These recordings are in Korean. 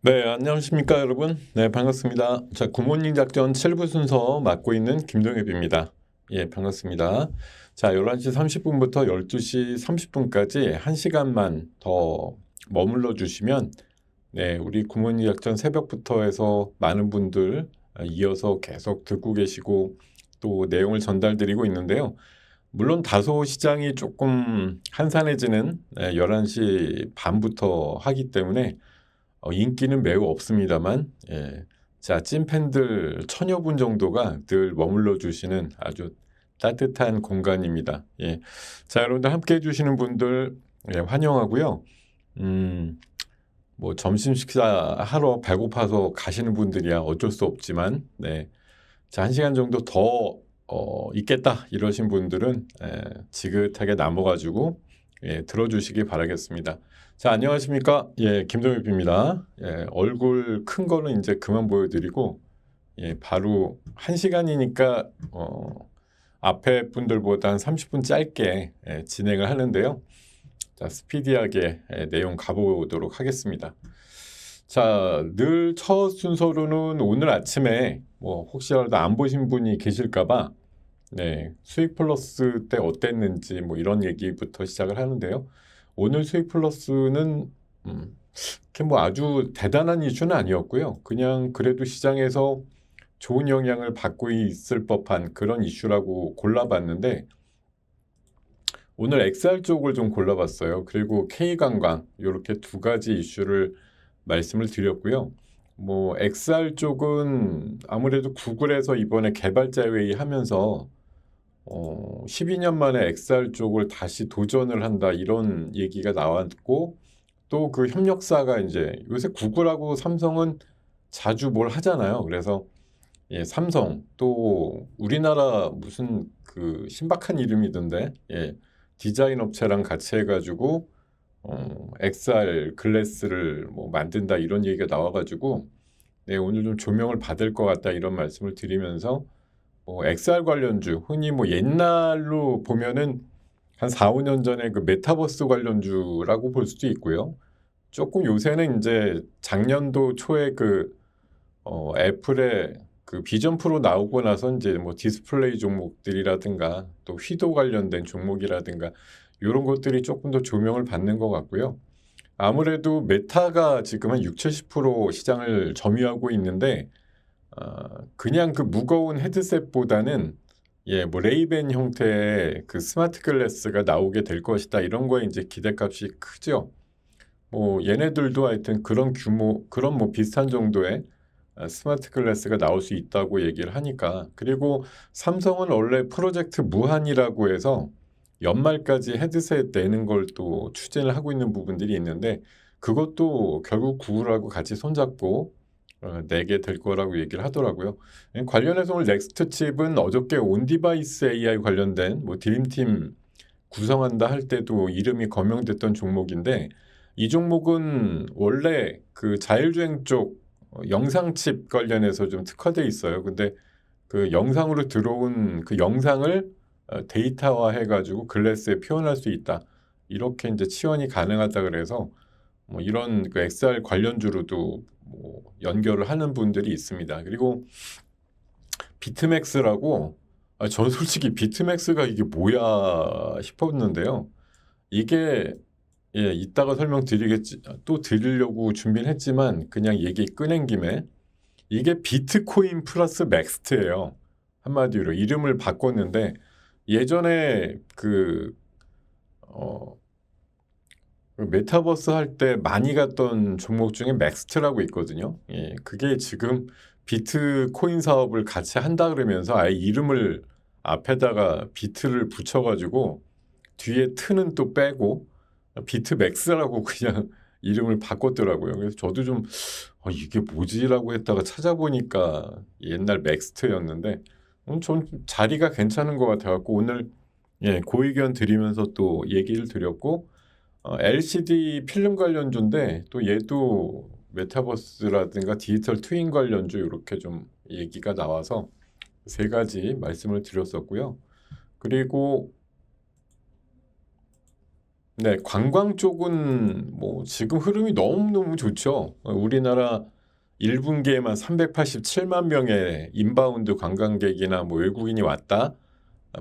네, 안녕하십니까, 여러분. 네, 반갑습니다. 자, 굿모닝 작전 7부 순서 맡고 있는 김동엽입니다. 예, 반갑습니다. 자, 11시 30분부터 12시 30분까지 1시간만 더 머물러 주시면, 네, 우리 굿모닝 작전 새벽부터 해서 많은 분들 이어서 계속 듣고 계시고, 또 내용을 전달드리고 있는데요. 물론 다소 시장이 조금 한산해지는 11시 반부터 하기 때문에 인기는 매우 없습니다만, 자, 찐팬들 천여 분 정도가 늘 머물러 주시는 아주 따뜻한 공간입니다. 예. 자, 여러분들 함께 해 주시는 분들 환영하고요. 음, 뭐 점심 식사하러 배고파서 가시는 분들이야 어쩔 수 없지만, 네. 자, 1시간 정도 더 있겠다 이러신 분들은 지긋하게 남아 가지고 들어 주시기 바라겠습니다. 자, 안녕하십니까? 예, 김동엽입니다. 예, 얼굴 큰 거는 이제 그만 보여드리고, 예, 바로 1시간이니까 앞에 분들보다 한 30분 짧게 진행을 하는데요. 자, 스피디하게 내용 가보도록 하겠습니다. 자, 늘 첫 순서로는 오늘 아침에 뭐 혹시라도 안 보신 분이 계실까봐, 네, 수익 플러스 때 어땠는지 뭐 이런 얘기부터 시작을 하는데요. 오늘 수익 플러스는 그렇게 뭐 아주 대단한 이슈는 아니었고요. 그냥 그래도 시장에서 좋은 영향을 받고 있을 법한 그런 이슈라고 골라봤는데, 오늘 XR 쪽을 좀 골라봤어요. 그리고 K관광 이렇게 두 가지 이슈를 말씀을 드렸고요. 뭐 XR 쪽은 아무래도 구글에서 이번에 개발자 회의 하면서 12년 만에 XR 쪽을 다시 도전을 한다 이런 얘기가 나왔고, 또 그 협력사가 이제 요새 구글하고 삼성은 자주 뭘 하잖아요. 그래서 예, 삼성 또 우리나라 무슨 그 신박한 이름이던데, 예, 디자인 업체랑 같이 해가지고 XR 글래스를 뭐 만든다 이런 얘기가 나와가지고, 네, 오늘 좀 조명을 받을 것 같다 이런 말씀을 드리면서, XR 관련주, 흔히 뭐 옛날로 보면은 한 4, 5년 전에 그 메타버스 관련주라고 볼 수도 있고요. 조금 요새는 이제 작년도 초에 애플의 그 비전 프로 나오고 나서 이제 뭐 디스플레이 종목들이라든가 또 휘도 관련된 종목이라든가 요런 것들이 조금 더 조명을 받는 것 같고요. 아무래도 메타가 지금 한 60-70% 시장을 점유하고 있는데, 그냥 그 무거운 헤드셋보다는 예, 뭐 레이벤 형태의 그 스마트 글래스가 나오게 될 것이다 이런 거에 이제 기대값이 크죠. 뭐 얘네들도 하여튼 그런 규모, 그런 뭐 비슷한 정도의 스마트 글래스가 나올 수 있다고 얘기를 하니까. 그리고 삼성은 원래 프로젝트 무한이라고 해서 연말까지 헤드셋 내는 걸 또 추진을 하고 있는 부분들이 있는데, 그것도 결국 구글하고 같이 손잡고 내게 될 거라고 얘기를 하더라고요. 관련해서 오늘 넥스트 칩은 어저께 온디바이스 AI 관련된 뭐 드림팀 구성한다 할 때도 이름이 거명됐던 종목인데, 이 종목은 원래 그 자율주행 쪽 영상 칩 관련해서 좀 특화돼 있어요. 근데 그 영상으로 들어온 그 영상을 데이터화 해가지고 글래스에 표현할 수 있다. 이렇게 이제 치환이 가능하다 그래서 뭐 이런 그 XR 관련주로도 뭐 연결을 하는 분들이 있습니다. 그리고 비트맥스라고, 저는 솔직히 비트맥스가 이게 뭐야 싶었는데요. 이게 예, 이따가 설명드리겠지, 또 드리려고 준비를 했지만 그냥 얘기 꺼낸 김에, 이게 비트코인 플러스 맥스트예요. 한마디로 이름을 바꿨는데, 예전에 어, 그 메타버스 할 때 많이 갔던 종목 중에 맥스트라고 있거든요. 예, 그게 지금 비트코인 사업을 같이 한다 그러면서 아예 이름을 앞에다가 비트를 붙여가지고 뒤에 트는 또 빼고 비트맥스라고 그냥 이름을 바꿨더라고요. 그래서 저도 좀 이게 뭐지라고 했다가 찾아보니까 옛날 맥스트였는데, 좀 자리가 괜찮은 것 같아갖고 오늘 예, 고 의견 드리면서 또 얘기를 드렸고, LCD 필름 관련주인데 또 얘도 메타버스라든가 디지털 트윈 관련주 이렇게 좀 얘기가 나와서 세 가지 말씀을 드렸었고요. 그리고 네, 관광 쪽은 뭐 지금 흐름이 너무너무 좋죠. 우리나라 1분기에만 387만 명의 인바운드 관광객이나 뭐 외국인이 왔다.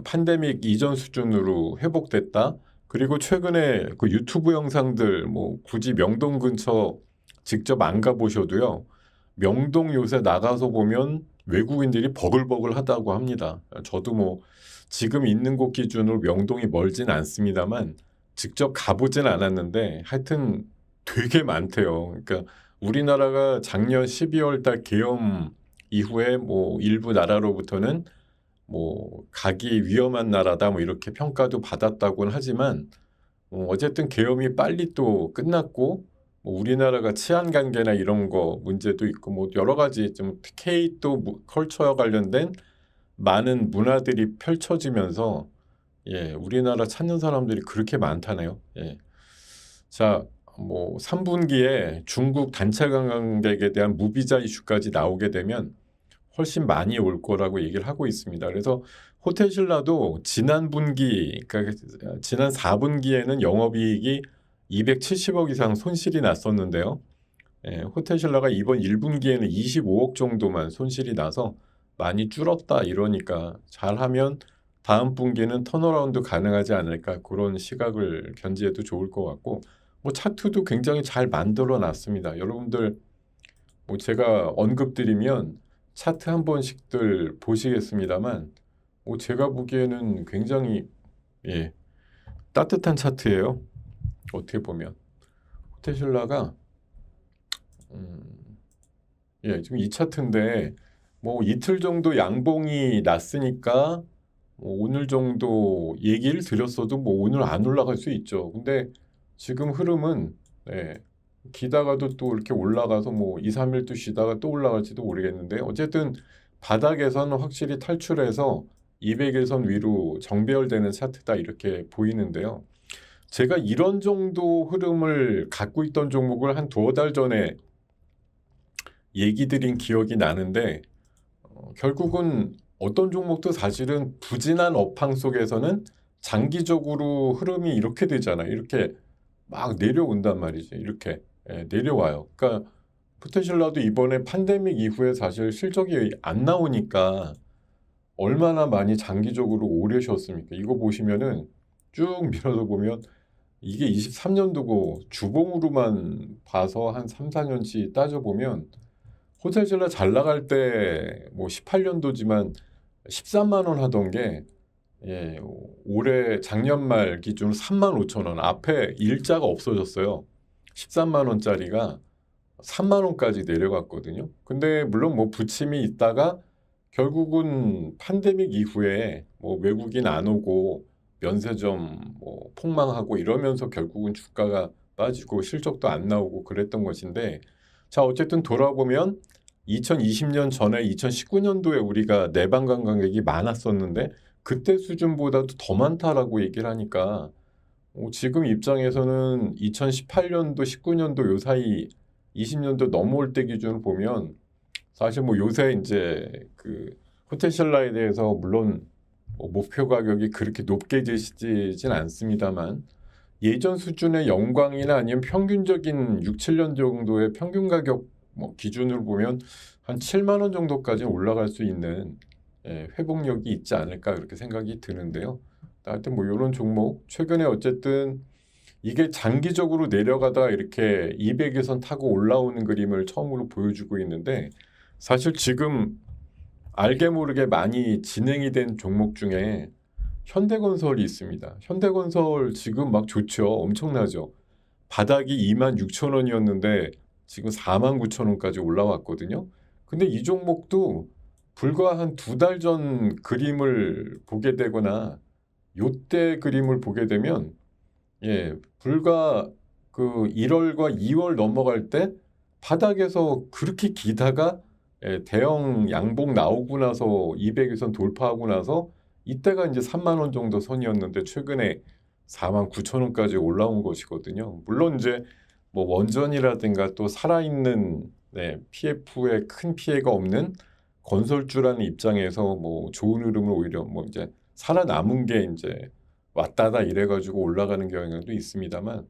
팬데믹 이전 수준으로 회복됐다. 그리고 최근에 그 유튜브 영상들 뭐 굳이 명동 근처 직접 안 가보셔도요. 명동 요새 나가서 보면 외국인들이 버글버글하다고 합니다. 저도 뭐 지금 있는 곳 기준으로 명동이 멀진 않습니다만 직접 가보진 않았는데 하여튼 되게 많대요. 그러니까 우리나라가 작년 12월 달 계엄 이후에 뭐 일부 나라로부터는 뭐 가기 위험한 나라다 뭐 이렇게 평가도 받았다고는 하지만 어쨌든 계엄이 빨리 또 끝났고 뭐 우리나라가 치안 관계나 이런 거 문제도 있고 뭐 여러 가지 좀 K 또 컬처와 관련된 많은 문화들이 펼쳐지면서 예, 우리나라 찾는 사람들이 그렇게 많다네요. 예. 자, 뭐 3분기에 중국 단체 관광객에 대한 무비자 이슈까지 나오게 되면 훨씬 많이 올 거라고 얘기를 하고 있습니다. 그래서 호텔신라도 지난 분기, 그러니까 지난 4분기에는 영업이익이 270억 이상 손실이 났었는데요. 예, 호텔신라가 이번 1분기에는 25억 정도만 손실이 나서 많이 줄었다 이러니까 잘하면 다음 분기는 턴어라운드 가능하지 않을까 그런 시각을 견지해도 좋을 것 같고 뭐 차트도 굉장히 잘 만들어 놨습니다. 여러분들 뭐 제가 언급드리면 차트 한 번씩들 보시겠습니다만 뭐 제가 보기에는 굉장히 예, 따뜻한 차트예요. 어떻게 보면 호텔신라가 예, 지금 이 차트인데 뭐 이틀 정도 양봉이 났으니까 뭐 오늘 정도 얘기를 드렸어도 뭐 오늘 안 올라갈 수 있죠. 근데 지금 흐름은 예, 기다가도 또 이렇게 올라가서 뭐 2, 3일 또 쉬다가 또 올라갈지도 모르겠는데 어쨌든 바닥에서는 확실히 탈출해서 200일선 위로 정배열되는 차트다 이렇게 보이는데요. 제가 이런 정도 흐름을 갖고 있던 종목을 한 두어 달 전에 얘기 드린 기억이 나는데 결국은 어떤 종목도 사실은 부진한 업황 속에서는 장기적으로 흐름이 이렇게 되잖아요. 이렇게 막 내려온단 말이죠. 이렇게 예, 내려와요. 그러니까 포테실라도 이번에 팬데믹 이후에 사실 실적이 안 나오니까 얼마나 많이 장기적으로 오래 쉬었습니까? 이거 보시면은 쭉 밀어서 보면 이게 23년도고 주봉으로만 봐서 한 3, 4년치 따져보면 호텔신라 잘 나갈 때 뭐 18년도지만 13만 원 하던 게 예, 올해 작년 말 기준으로 3만 5천 원 앞에 일자가 없어졌어요. 13만 원짜리가 3만 원까지 내려갔거든요. 근데 물론 뭐 부침이 있다가 결국은 팬데믹 이후에 뭐 외국인 안 오고 면세점 뭐 폭망하고 이러면서 결국은 주가가 빠지고 실적도 안 나오고 그랬던 것인데 자 어쨌든 돌아보면 2020년 전에 2019년도에 우리가 내방 관광객이 많았었는데 그때 수준보다도 더 많다라고 얘기를 하니까 지금 입장에서는 2018년도, 19년도 요 사이 20년도 넘어올 때 기준으로 보면 사실 뭐 요새 이제 그 호텔신라에 대해서 물론 뭐 목표 가격이 그렇게 높게 제시되진 않습니다만 예전 수준의 영광이나 아니면 평균적인 6, 7년 정도의 평균 가격 뭐 기준으로 보면 한 7만 원 정도까지 올라갈 수 있는 예, 회복력이 있지 않을까 그렇게 생각이 드는데요. 하여튼 뭐 이런 종목 최근에 어쨌든 이게 장기적으로 내려가다가 이렇게 200일선 타고 올라오는 그림을 처음으로 보여주고 있는데 사실 지금 알게 모르게 많이 진행이 된 종목 중에 현대건설이 있습니다. 현대건설 지금 막 좋죠. 엄청나죠. 바닥이 2만 6천 원이었는데 지금 4만 9천 원까지 올라왔거든요. 근데 이 종목도 불과 한 두 달 전 그림을 보게 되거나 요때 그림을 보게 되면 예, 불과 그 1월과 2월 넘어갈 때 바닥에서 그렇게 기다가 예, 대형 양봉 나오고 나서 200일선 돌파하고 나서 이때가 이제 3만 원 정도 선이었는데 최근에 4만 9천 원까지 올라온 것이거든요. 물론 이제 뭐 원전이라든가 또 살아있는 네, PF에 큰 피해가 없는 건설주라는 입장에서 뭐 좋은 흐름을 오히려 뭐 이제 살아남은 게 이제 왔다다 이래가지고 올라가는 경향도 있습니다만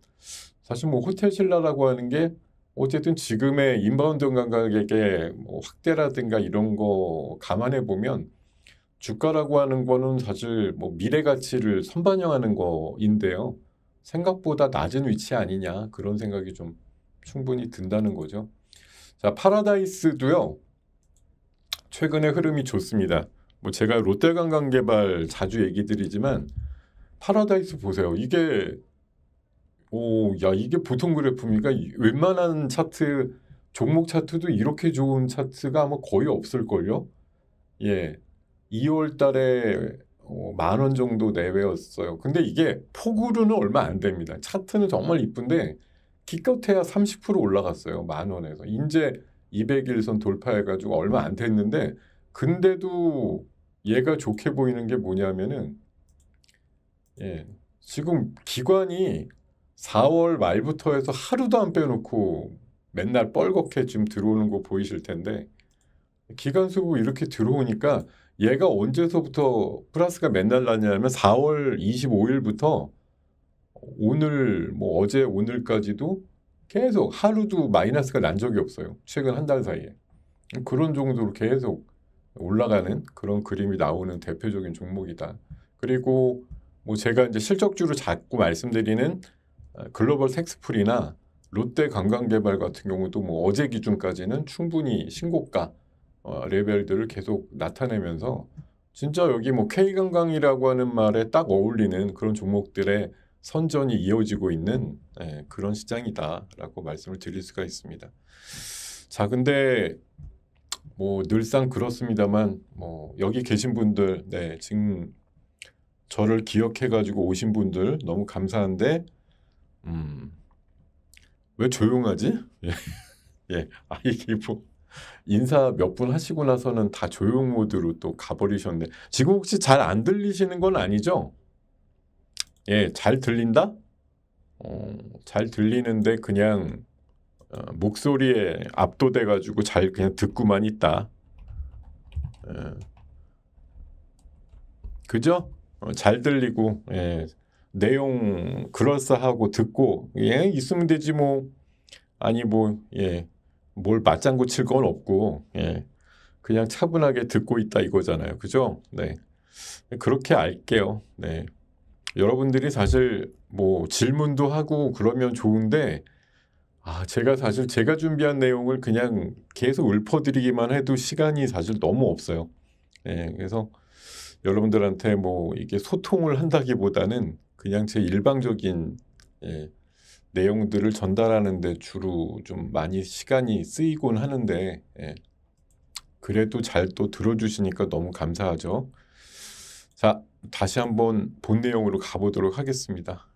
사실 뭐 호텔 신라라고 하는 게 어쨌든 지금의 인바운드 관광객의 뭐 확대라든가 이런 거 감안해 보면 주가라고 하는 거는 사실 뭐 미래 가치를 선반영하는 거인데요. 생각보다 낮은 위치 아니냐 그런 생각이 좀 충분히 든다는 거죠. 자, 파라다이스도요. 최근에 흐름이 좋습니다. 뭐 제가 롯데관광개발 자주 얘기 드리지만 파라다이스 보세요. 이게 이게 보통 그래프입니까? 웬만한 차트 종목 차트도 이렇게 좋은 차트가 아마 거의 없을걸요? 예. 2월 달에 10,000원 정도 내외였어요. 근데 이게 폭으로는 얼마 안 됩니다. 차트는 정말 이쁜데 기껏해야 30% 올라갔어요. 10,000원에서. 이제 200일선 돌파해가지고 얼마 안 됐는데 근데도 얘가 좋게 보이는 게 뭐냐면은 지금 기관이 4월 말부터 해서 하루도 안 빼놓고 맨날 뻘겋게 지금 들어오는 거 보이실 텐데 기관수고 이렇게 들어오니까 얘가 언제서부터 플러스가 맨날 나냐면 4월 25일부터 오늘 뭐 어제 오늘까지도 계속 하루도 마이너스가 난 적이 없어요. 최근 한 달 사이에. 그런 정도로 계속 올라가는 그런 그림이 나오는 대표적인 종목이다. 그리고 뭐 제가 이제 실적주로 자꾸 말씀드리는 글로벌 텍스풀이나 롯데 관광개발 같은 경우도 뭐 어제 기준까지는 충분히 신고가 레벨들을 계속 나타내면서 진짜 여기 뭐 K관광이라고 하는 말에 딱 어울리는 그런 종목들의 선전이 이어지고 있는 그런 시장이다라고 말씀을 드릴 수가 있습니다. 자, 근데 뭐 늘상 그렇습니다만 뭐 여기 계신 분들 지금 저를 기억해 가지고 오신 분들 너무 감사한데 왜 조용하지? 예. 이게 뭐 인사 몇 분 하시고 나서는 다 조용 모드로 또 가버리셨네. 지금 혹시 잘 안 들리시는 건 아니죠? 예, 잘 들린다? 잘 들리는데 그냥 목소리에 압도돼 가지고 잘 그냥 듣고만 있다. 그죠? 잘 들리고 내용 그럴싸하고 듣고 있으면 되지 뭐. 아니 뭐 뭘 맞장구 칠 건 없고 그냥 차분하게 듣고 있다 이거잖아요. 그죠? 네. 그렇게 알게요. 네. 여러분들이 사실 뭐 질문도 하고 그러면 좋은데 제가 사실 제가 준비한 내용을 그냥 계속 읊어드리기만 해도 시간이 사실 너무 없어요. 그래서 여러분들한테 뭐 이게 소통을 한다기보다는 그냥 제 일방적인 내용들을 전달하는 데 주로 좀 많이 시간이 쓰이곤 하는데 그래도 잘 또 들어주시니까 너무 감사하죠. 자, 다시 한번 본 내용으로 가보도록 하겠습니다.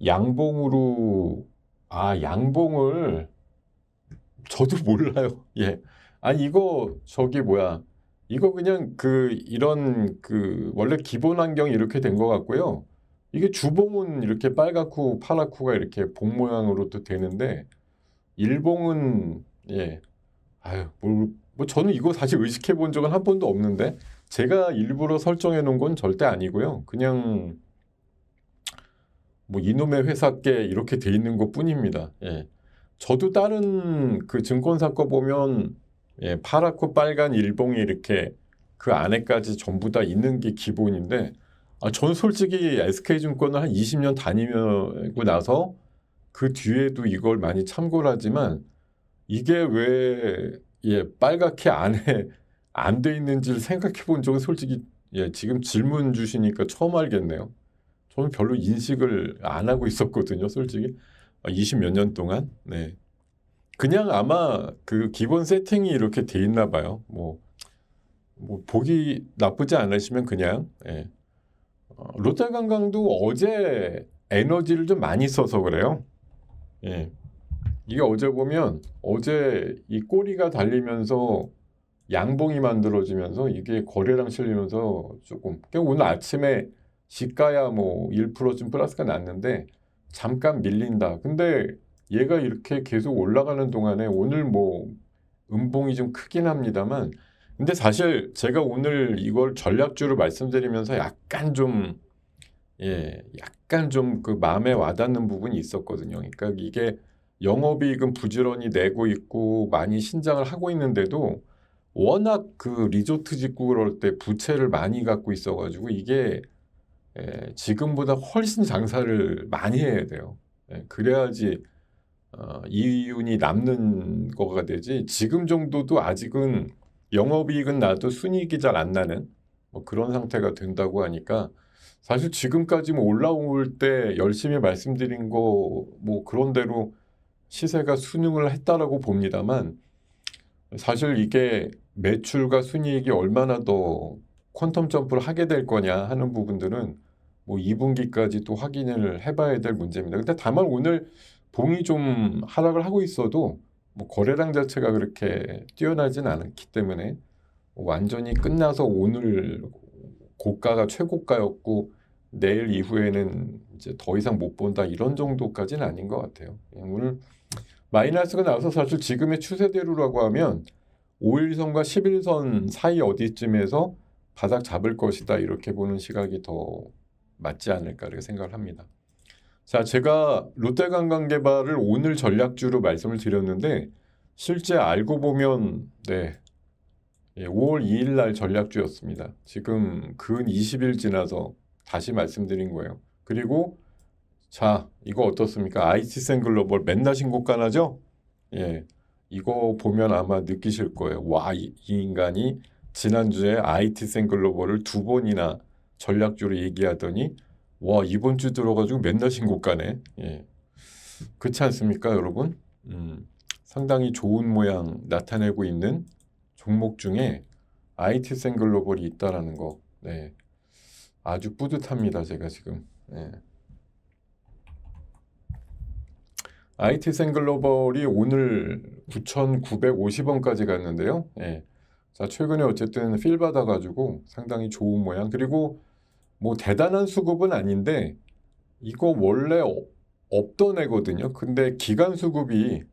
양봉으로 양봉을 저도 몰라요. 아니 이거 저기 뭐야 이거 그냥 이런 원래 기본 환경이 이렇게 된 것 같고요. 이게 주봉은 이렇게 빨갛고 파랗고가 이렇게 봉 모양으로 또 되는데 일봉은 뭐 저는 이거 사실 의식해 본 적은 한 번도 없는데 제가 일부러 설정해 놓은 건 절대 아니고요. 그냥 뭐 이놈의 회사께 이렇게 돼 있는 것 뿐입니다. 저도 다른 증권사 거 보면 파랗고 빨간 일봉이 이렇게 그 안에까지 전부 다 있는 게 기본인데 저는 솔직히 SK증권을 한 20년 다니고 나서 그 뒤에도 이걸 많이 참고를 하지만 이게 왜 빨갛게 안에 안 돼 있는지를 생각해 본 적은 솔직히 지금 질문 주시니까 처음 알겠네요. 저는 별로 인식을 안 하고 있었거든요, 솔직히. 20 몇 년 동안. 그냥 아마 그 기본 세팅이 이렇게 돼 있나 봐요. 뭐 보기 나쁘지 않으시면 그냥 롯데관광도 어제 에너지를 좀 많이 써서 그래요. 이게 어제 보면 어제 이 꼬리가 달리면서 양봉이 만들어지면서 이게 거래량 실리면서 조금 오늘 아침에 시가야 뭐 1%쯤 플러스가 났는데 잠깐 밀린다. 근데 얘가 이렇게 계속 올라가는 동안에 오늘 뭐 음봉이 좀 크긴 합니다만, 근데 사실 제가 오늘 이걸 전략주로 말씀드리면서 약간 좀 그 마음에 와닿는 부분이 있었거든요. 그러니까 이게 영업이익은 부지런히 내고 있고 많이 신장을 하고 있는데도 워낙 그 리조트 짓고 그럴 때 부채를 많이 갖고 있어가지고 이게 지금보다 훨씬 장사를 많이 해야 돼요. 그래야지 이윤이 남는 거가 되지. 지금 정도도 아직은 영업이익은 나도 순이익이 잘 안 나는 뭐 그런 상태가 된다고 하니까 사실 지금까지 뭐 올라올 때 열심히 말씀드린 거 뭐 그런 대로 시세가 순응을 했다라고 봅니다만 사실 이게 매출과 순이익이 얼마나 더 퀀텀 점프를 하게 될 거냐 하는 부분들은 뭐 2분기까지 또 확인을 해봐야 될 문제입니다. 근데 다만 오늘 봉이 좀 하락을 하고 있어도 뭐 거래량 자체가 그렇게 뛰어나진 않기 때문에 완전히 끝나서 오늘 고가가 최고가였고 내일 이후에는 이제 더 이상 못 본다 이런 정도까지는 아닌 것 같아요. 오늘 마이너스가 나와서 사실 지금의 추세대로라고 하면 5일선과 11선 사이 어디쯤에서 바닥 잡을 것이다 이렇게 보는 시각이 더 맞지 않을까 이렇게 생각을 합니다. 자, 제가 롯데관광개발을 오늘 전략주로 말씀을 드렸는데 실제 알고 보면 5월 2일 날 전략주였습니다. 지금 근 20일 지나서 다시 말씀드린 거예요. 그리고 자, 이거 어떻습니까? IT센글로벌 맨날 신고가 나죠? 예, 이거 보면 아마 느끼실 거예요. 와, 이 인간이 지난주에 IT센글로벌을 2번이나 전략주로 얘기하더니 와, 이번 주 들어가지고 맨날 신고가네. 예, 그렇지 않습니까, 여러분? 상당히 좋은 모양 나타내고 있는 종목 중에 IT센글로벌이 있다라는 거, 아주 뿌듯합니다, 제가 지금. IT센글로벌이 오늘 9,950원까지 갔는데요. 자, 최근에 어쨌든 필 받아가지고 상당히 좋은 모양. 그리고 뭐 대단한 수급은 아닌데 이거 원래 없던 애거든요. 근데 기간 수급이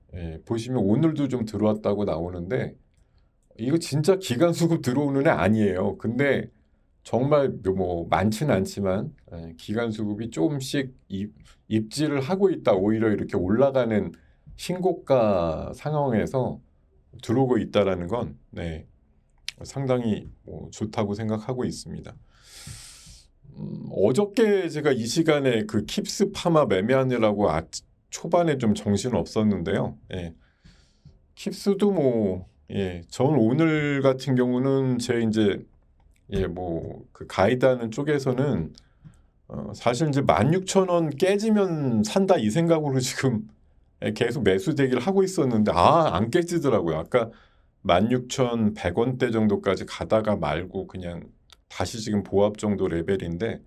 보시면 오늘도 좀 들어왔다고 나오는데 이거 진짜 기간 수급 들어오는 애 아니에요. 근데 정말 뭐 많지는 않지만 기간 수급이 조금씩 입지를 하고 있다. 오히려 이렇게 올라가는 신고가 상황에서 들어오고 있다라는 건 상당히 뭐 좋다고 생각하고 있습니다. 어저께 제가 이 시간에 그 킵스 파마 매매하느라고 초반에 좀 정신 없었는데요. 킵스도 뭐 저는 오늘 같은 경우는 제 이제 뭐 그 가이드하는 쪽에서는 사실 이제 16,000원 깨지면 산다 이 생각으로 지금 계속 매수 대기를 하고 있었는데 안 깨지더라고요. 아까 16,100원대 정도까지 가다가 말고 그냥 다시 지금 보합 정도 레벨인데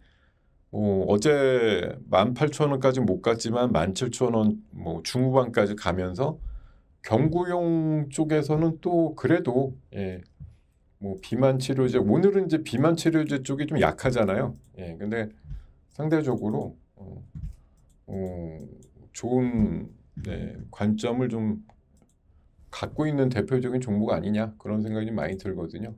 어제 18,000원까지 못 갔지만 17,000원 뭐 중후반까지 가면서 경구용 쪽에서는 또 그래도 뭐 비만 치료제 오늘은 이제 비만 치료제 쪽이 좀 약하잖아요. 근데 상대적으로 좋은 관점을 좀 갖고 있는 대표적인 종목 아니냐 그런 생각이 많이 들거든요.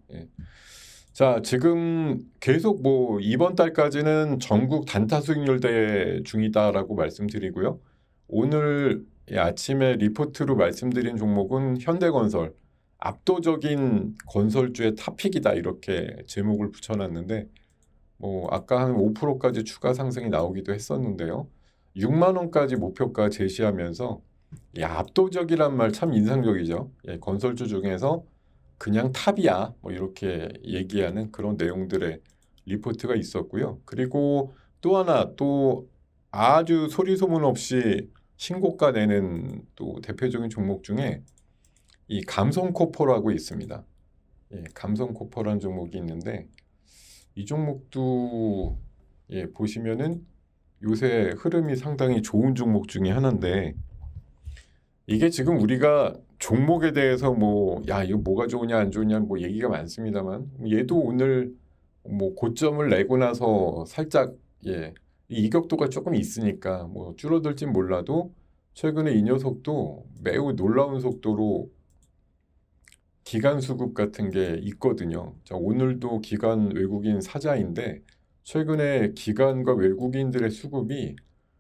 자, 지금 계속 뭐 이번 달까지는 전국 단타 수익률 대회 중이다라고 말씀드리고요. 오늘 아침에 리포트로 말씀드린 종목은 현대건설. 압도적인 건설주의 탑픽이다 이렇게 제목을 붙여놨는데 뭐 아까 한 5%까지 추가 상승이 나오기도 했었는데요. 6만 원까지 목표가 제시하면서 압도적이란 말 참 인상적이죠. 건설주 중에서 그냥 탑이야 뭐 이렇게 얘기하는 그런 내용들의 리포트가 있었고요. 그리고 또 하나 또 아주 소리 소문 없이 신고가 내는 또 대표적인 종목 중에 이 감성코퍼라고 있습니다. 감성코퍼라는 종목이 있는데 이 종목도 보시면은 요새 흐름이 상당히 좋은 종목 중에 하나인데 이게 지금 우리가 종목에 대해서 뭐 이거 뭐가 좋으냐 안 좋으냐 뭐 얘기가 많습니다만 얘도 오늘 뭐 고점을 내고 나서 살짝 이 이격도가 조금 있으니까 뭐 줄어들진 몰라도 최근에 이 녀석도 매우 놀라운 속도로 기관 수급 같은 게 있거든요. 자, 오늘도 기관 외국인 사자인데 최근에 기관과 외국인들의 수급이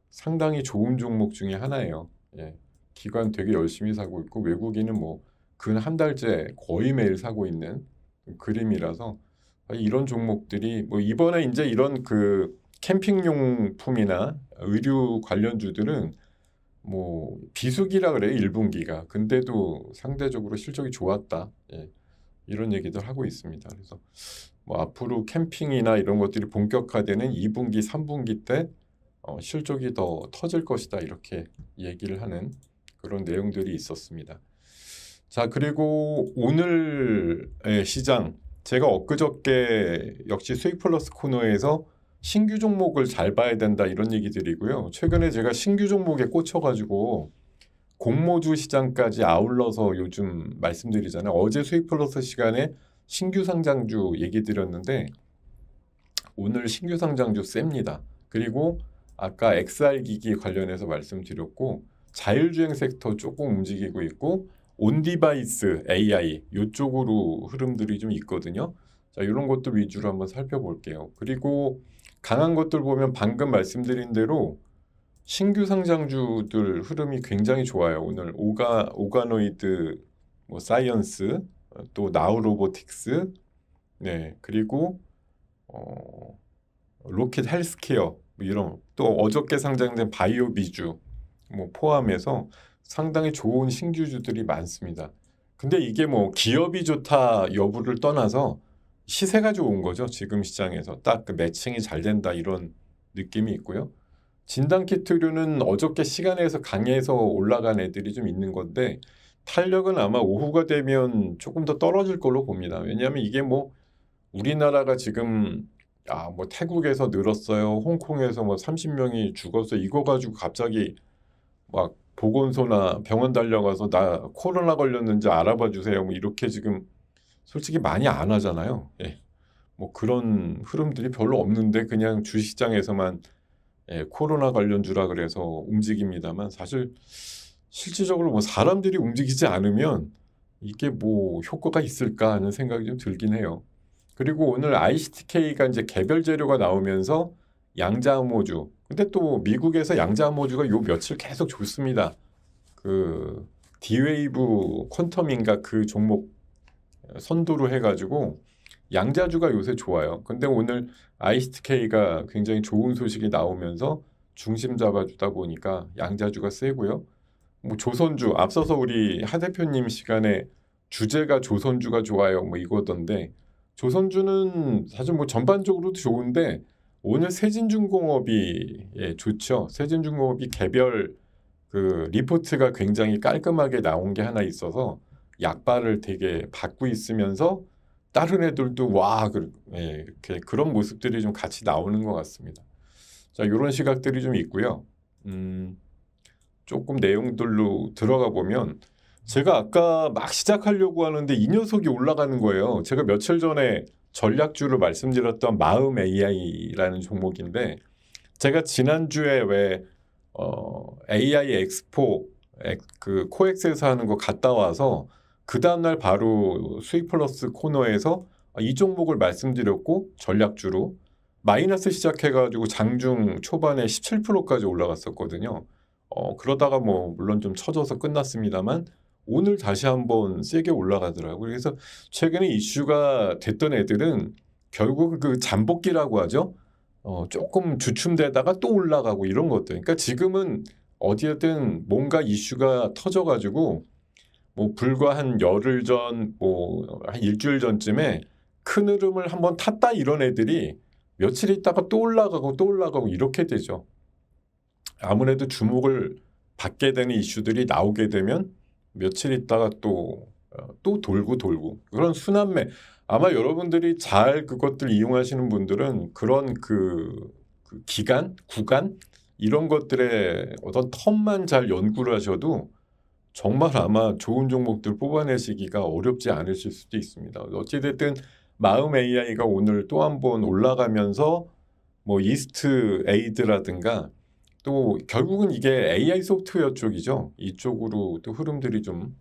상당히 좋은 종목 중에 하나예요. 예, 기관 되게 열심히 사고 있고 외국인은 뭐 근 한 달째 거의 매일 사고 있는 그림이라서 이런 종목들이 뭐 이번에 이제 이런 그 캠핑용품이나 의류 관련주들은 뭐 비수기라 그래요, 1분기가. 근데도 상대적으로 실적이 좋았다. 예, 이런 얘기들 하고 있습니다. 그래서 뭐 앞으로 캠핑이나 이런 것들이 본격화되는 2분기, 3분기 때 실적이 더 터질 것이다. 이렇게 얘기를 하는 그런 내용들이 있었습니다. 자, 그리고 오늘의 시장, 제가 엊그저께 역시 수익 플러스 코너에서 신규 종목을 잘 봐야 된다 이런 얘기들이고요. 최근에 제가 신규 종목에 꽂혀가지고 공모주 시장까지 아울러서 요즘 말씀드리잖아요. 어제 수익 플러스 시간에 신규 상장주 얘기 드렸는데 오늘 신규 상장주 셉니다. 그리고 아까 XR 기기 관련해서 말씀드렸고 자율주행 섹터 조금 움직이고 있고 온디바이스 AI 이쪽으로 흐름들이 좀 있거든요. 자, 이런 것도 위주로 한번 살펴볼게요. 그리고 강한 것들 보면 방금 말씀드린 대로 신규 상장주들 흐름이 굉장히 좋아요. 오늘 오가노이드 뭐 사이언스 또 나우로보틱스 네 그리고 로켓 헬스케어 뭐 이런 또 어저께 상장된 바이오비주 뭐 포함해서 상당히 좋은 신규주들이 많습니다. 근데 이게 뭐 기업이 좋다 여부를 떠나서 시세가 좋은 거죠. 지금 시장에서 딱 그 매칭이 잘 된다 이런 느낌이 있고요. 진단키트류는 어저께 시간에서 강해서 올라간 애들이 좀 있는 건데 탄력은 아마 오후가 되면 조금 더 떨어질 걸로 봅니다. 왜냐하면 이게 뭐 우리나라가 지금 뭐 태국에서 늘었어요. 홍콩에서 뭐 30명이 죽었어요. 이거 가지고 갑자기 막 보건소나 병원 달려가서 나 코로나 걸렸는지 알아봐 주세요. 뭐 이렇게 지금 솔직히 많이 안 하잖아요. 예. 뭐 그런 흐름들이 별로 없는데 그냥 주식시장에서만 코로나 관련주라 그래서 움직입니다만 사실 실질적으로 뭐 사람들이 움직이지 않으면 이게 뭐 효과가 있을까 하는 생각이 좀 들긴 해요. 그리고 오늘 ICTK가 이제 개별 재료가 나오면서 양자암호주. 근데 또 미국에서 양자암호주가 요 며칠 계속 좋습니다. 그 D웨이브 퀀텀인가 그 종목 선두로 해가지고 양자주가 요새 좋아요. 근데 오늘 ICTK가 굉장히 좋은 소식이 나오면서 중심 잡아주다 보니까 양자주가 세고요. 뭐 조선주 앞서서 우리 하 대표님 시간에 주제가 조선주가 좋아요 뭐 이거던데 조선주는 사실 뭐 전반적으로도 좋은데 오늘 세진중공업이 좋죠. 세진중공업이 개별 그 리포트가 굉장히 깔끔하게 나온 게 하나 있어서 약발을 되게 받고 있으면서 다른 애들도 이렇게 그런 모습들이 좀 같이 나오는 것 같습니다. 자, 이런 시각들이 좀 있고요. 조금 내용들로 들어가 보면 제가 아까 막 시작하려고 하는데 이 녀석이 올라가는 거예요. 제가 며칠 전에 전략주를 말씀드렸던 마음 AI라는 종목인데 제가 지난주에 왜 AI 엑스포 그 코엑스에서 하는 거 갔다 와서 그 다음날 바로 수익 플러스 코너에서 이 종목을 말씀드렸고 전략주로 마이너스 시작해가지고 장중 초반에 17%까지 올라갔었거든요. 그러다가 뭐 물론 좀 처져서 끝났습니다만 오늘 다시 한번 세게 올라가더라고요. 그래서 최근에 이슈가 됐던 애들은 결국 그 잠복기라고 하죠. 조금 주춤되다가 또 올라가고 이런 것들. 그러니까 지금은 어디에든 뭔가 이슈가 터져가지고 뭐 불과 한 열흘 전, 뭐 한 일주일 전쯤에 큰 흐름을 한번 탔다 이런 애들이 며칠 있다가 또 올라가고 이렇게 되죠. 아무래도 주목을 받게 되는 이슈들이 나오게 되면 며칠 있다가 또 돌고 그런 순환매. 아마 여러분들이 잘 그것들 이용하시는 분들은 그런 그 기간, 구간 이런 것들의 어떤 텀만 잘 연구를 하셔도 정말 아마 좋은 종목들 뽑아내시기가 어렵지 않으실 수도 있습니다. 어찌됐든 마음 AI가 오늘 또 한 번 올라가면서 뭐 이스트 에이드라든가 또 결국은 이게 AI 소프트웨어 쪽이죠. 이쪽으로 또 흐름들이 좀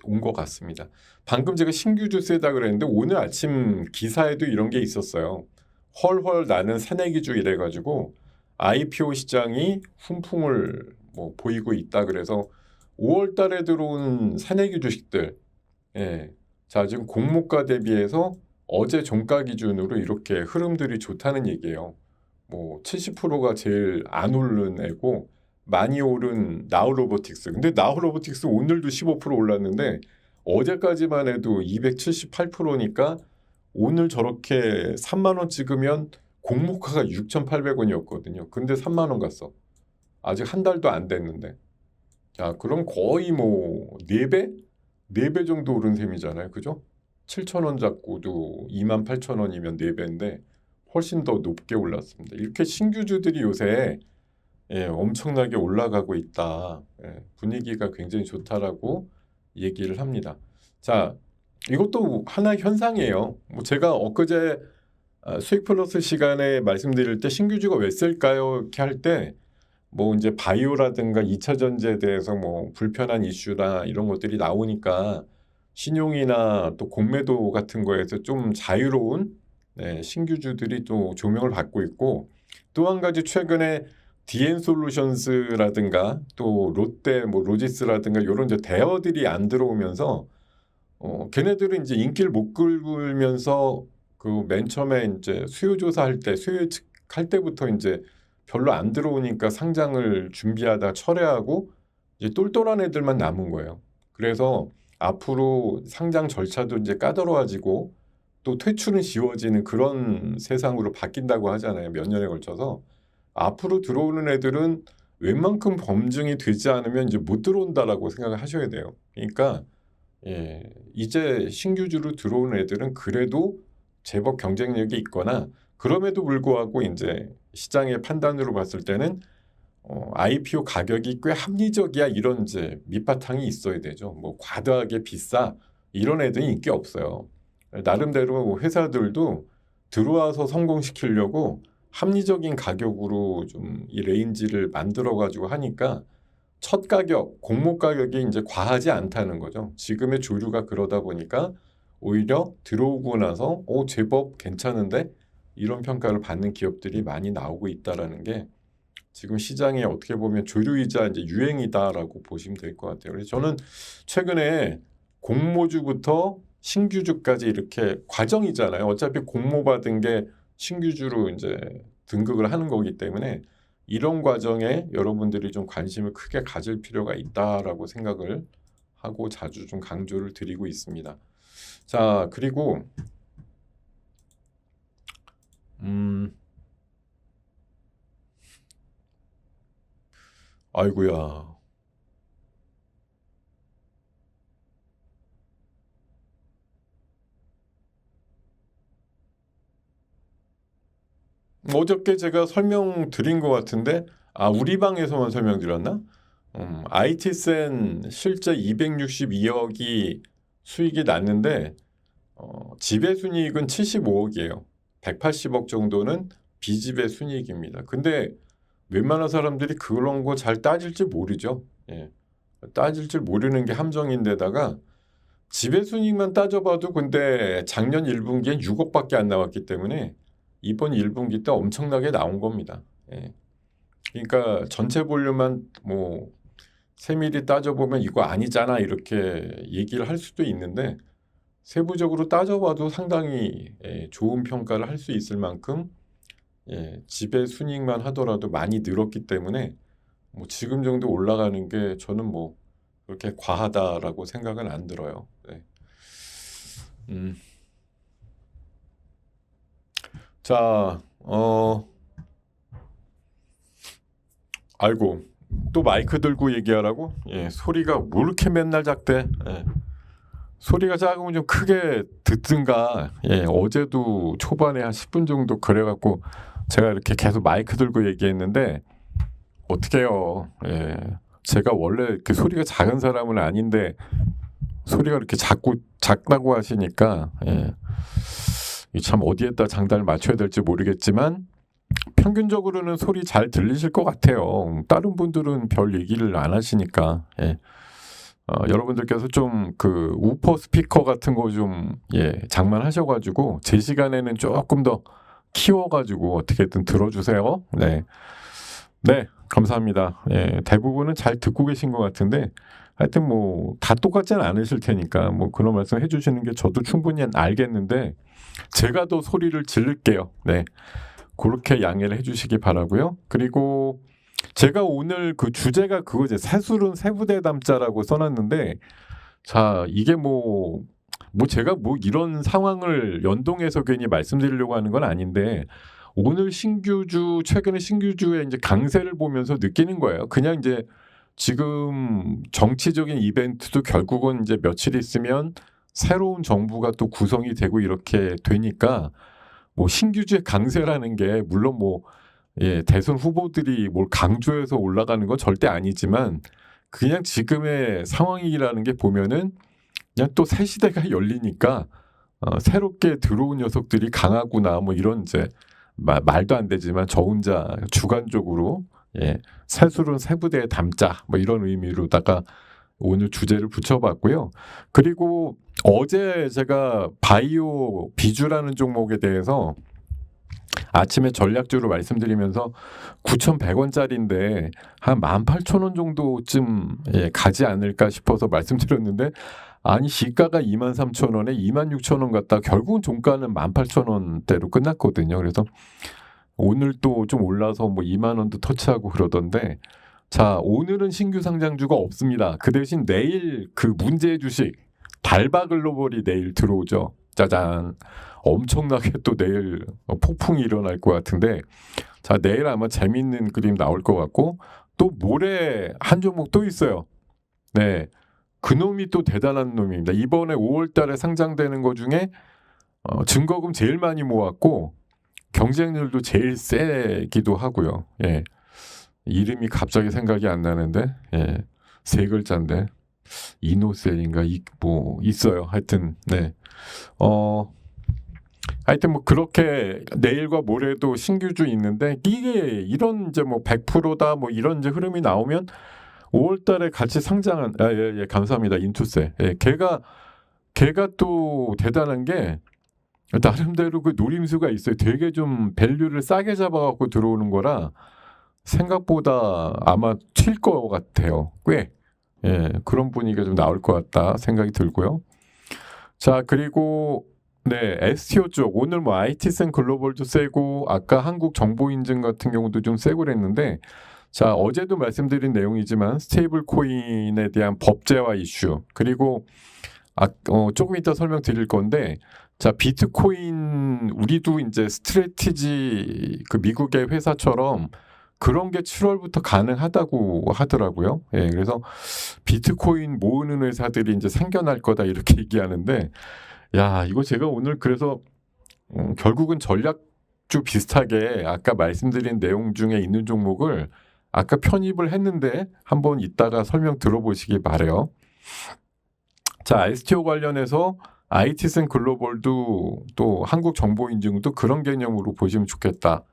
온 것 같습니다. 방금 제가 신규주 세다 그랬는데 오늘 아침 기사에도 이런 게 있었어요. 헐헐 나는 새내기주 이래가지고 IPO 시장이 훈풍을 뭐 보이고 있다 그래서 5월 달에 들어온 새내기 주식들, 예. 자, 지금 공모가 대비해서 어제 종가 기준으로 이렇게 흐름들이 좋다는 얘기예요. 뭐 70%가 제일 안 오른 애고 많이 오른 나우로보틱스. 근데 나우로보틱스 오늘도 15% 올랐는데 어제까지만 해도 278%니까 오늘 저렇게 3만 원 찍으면 공모가가 6,800원이었거든요. 근데 3만 원 갔어. 아직 한 달도 안 됐는데. 자, 그럼 거의 뭐 4배? 4배 정도 오른 셈이잖아요. 그죠? 7,000원 잡고도 28,000원이면 4배인데 훨씬 더 높게 올랐습니다. 이렇게 신규주들이 요새 엄청나게 올라가고 있다. 분위기가 굉장히 좋다라고 얘기를 합니다. 자, 이것도 하나의 현상이에요. 뭐 제가 엊그제 수익 플러스 시간에 말씀드릴 때 신규주가 왜 쓸까요? 이렇게 할 때 뭐 이제 바이오라든가 2차 전지에 대해서 뭐 불편한 이슈나 이런 것들이 나오니까 신용이나 또 공매도 같은 거에서 좀 자유로운 신규주들이 또 조명을 받고 있고 또 한 가지 최근에 DN솔루션스라든가 또 롯데 뭐 로지스라든가 이런 이제 대어들이 안 들어오면서 걔네들은 이제 인기를 못 끌면서 그 맨 처음에 이제 수요 조사할 때 수요 측할 때부터 이제 별로 안 들어오니까 상장을 준비하다 철회하고 이제 똘똘한 애들만 남은 거예요. 그래서 앞으로 상장 절차도 이제 까다로워지고 또 퇴출은 쉬워지는 그런 세상으로 바뀐다고 하잖아요. 몇 년에 걸쳐서. 앞으로 들어오는 애들은 웬만큼 검증이 되지 않으면 이제 못 들어온다라고 생각을 하셔야 돼요. 그러니까 이제 신규주로 들어오는 애들은 그래도 제법 경쟁력이 있거나 그럼에도 불구하고 이제 시장의 판단으로 봤을 때는 IPO 가격이 꽤 합리적이야 이런 이제 밑바탕이 있어야 되죠. 뭐 과도하게 비싸 이런 애들은 인기 없어요. 나름대로 회사들도 들어와서 성공시키려고 합리적인 가격으로 좀 이 레인지를 만들어 가지고 하니까 첫 가격, 공모 가격이 이제 과하지 않다는 거죠. 지금의 조류가 그러다 보니까 오히려 들어오고 나서 제법 괜찮은데 이런 평가를 받는 기업들이 많이 나오고 있다라는 게 지금 시장에 어떻게 보면 조류이자 이제 유행이다라고 보시면 될 것 같아요. 그래서 저는 최근에 공모주부터 신규주까지 이렇게 과정이잖아요. 어차피 공모 받은 게 신규주로 이제 등극을 하는 거기 때문에 이런 과정에 여러분들이 좀 관심을 크게 가질 필요가 있다라고 생각을 하고 자주 좀 강조를 드리고 있습니다. 자, 그리고 아이고야. 어저께 제가 설명드린 것 같은데 우리 방에서만 설명드렸나? IT센 실제 262억이 수익이 났는데 지배순이익은 75억이에요. 180억 정도는 비지배 순이익입니다. 근데 웬만한 사람들이 그런 거 잘 따질 줄 모르죠. 따질 줄 모르는 게 함정인데다가 지배순이익만 따져봐도 근데 작년 1분기엔 6억밖에 안 나왔기 때문에 이번 1분기 때 엄청나게 나온 겁니다. 그러니까 전체 볼륨만 뭐 세밀히 따져보면 이거 아니잖아 이렇게 얘기를 할 수도 있는데 세부적으로 따져봐도 상당히 좋은 평가를 할 수 있을 만큼 지배 순이익만 하더라도 많이 늘었기 때문에 뭐 지금 정도 올라가는 게 저는 뭐 그렇게 과하다라고 생각은 안 들어요. 자, 아이고 또 마이크 들고 얘기하라고? 소리가 뭐 이렇게 맨날 작대? 소리가 작으면 좀 크게 듣든가. 어제도 초반에 한 10분 정도 그래갖고 제가 이렇게 계속 마이크 들고 얘기했는데 어떻게 해요? 제가 원래 이렇게 소리가 작은 사람은 아닌데 소리가 이렇게 작다고 하시니까 참 어디에다 장단을 맞춰야 될지 모르겠지만 평균적으로는 소리 잘 들리실 것 같아요. 다른 분들은 별 얘기를 안 하시니까 여러분들께서 좀 그 우퍼 스피커 같은 거 좀 장만하셔가지고 제 시간에는 조금 더 키워가지고 어떻게든 들어주세요. 네, 네, 감사합니다. 예, 대부분은 잘 듣고 계신 것 같은데 하여튼 뭐 다 똑같지는 않으실 테니까 뭐 그런 말씀 해주시는 게 저도 충분히 알겠는데 제가 더 소리를 지를게요. 네, 그렇게 양해를 해주시기 바라고요. 그리고 제가 오늘 그 주제가 그거지. 새술은 새부대 담자라고 써놨는데 자 이게 뭐 제가 뭐 이런 상황을 연동해서 괜히 말씀드리려고 하는 건 아닌데 오늘 신규주 최근에 신규주의 이제 강세를 보면서 느끼는 거예요. 그냥 이제 지금 정치적인 이벤트도 결국은 이제 며칠 있으면 새로운 정부가 또 구성이 되고 이렇게 되니까 뭐 신규주의 강세라는 게 물론 뭐 대선 후보들이 뭘 강조해서 올라가는 건 절대 아니지만 그냥 지금의 상황이라는 게 보면은 그냥 또 새 시대가 열리니까 새롭게 들어온 녀석들이 강하구나 뭐 이런 이제 말도 안 되지만 저 혼자 주관적으로 새술은 새부대에 담자 뭐 이런 의미로다가 오늘 주제를 붙여봤고요. 그리고 어제 제가 바이오 비주라는 종목에 대해서 아침에 전략주로 말씀드리면서 9,100원짜리인데 한 18,000원 정도쯤 가지 않을까 싶어서 말씀드렸는데 아니 시가가 23,000원에 26,000원 갔다 결국은 종가는 18,000원대로 끝났거든요. 그래서 오늘 또 좀 올라서 뭐 2만 원도 터치하고 그러던데 자 오늘은 신규 상장주가 없습니다. 그 대신 내일 그 문제 주식 달바글로벌이 내일 들어오죠. 짜잔. 엄청나게 또 내일 폭풍이 일어날 것 같은데 자 내일 아마 재밌는 그림 나올 것 같고 또 모레 한 종목 또 있어요. 네, 그놈이 또 대단한 놈입니다. 이번에 5월 달에 상장되는 거 중에 증거금 제일 많이 모았고 경쟁률도 제일 세기도 하고요. 예, 이름이 갑자기 생각이 안 나는데 세 글자인데 이노셀인가 뭐 있어요. 하여튼 네. 하여튼 뭐 그렇게 내일과 모레도 신규주 있는데 이게 이런 이제 뭐 100%다 뭐 이런 이제 흐름이 나오면 5월달에 같이 상장한 예, 감사합니다 인투세 걔가 또 대단한 게 나름대로 그 노림수가 있어요. 되게 좀 밸류를 싸게 잡아갖고 들어오는 거라 생각보다 아마 튈 것 같아요. 꽤 그런 분위기가 좀 나올 것 같다 생각이 들고요. 자 그리고 네, STO 쪽 오늘 뭐 IT센 글로벌도 세고 아까 한국 정보인증 같은 경우도 좀 세고 그랬는데 자 어제도 말씀드린 내용이지만 스테이블 코인에 대한 법제화 이슈 그리고 조금 이따 설명드릴 건데 자 비트코인 우리도 이제 스트래티지 그 미국의 회사처럼 그런 게 7월부터 가능하다고 하더라고요. 그래서 비트코인 모으는 회사들이 이제 생겨날 거다 이렇게 얘기하는데 야, 이거 제가 오늘 그래서 결국은 전략주 비슷하게 아까 말씀드린 내용 중에 있는 종목을 아까 편입을 했는데 한번 이따가 설명 들어보시기 바래요. 자, STO 관련해서 IT센 글로벌도 또 한국정보인증도 그런 개념으로 보시면 좋겠다.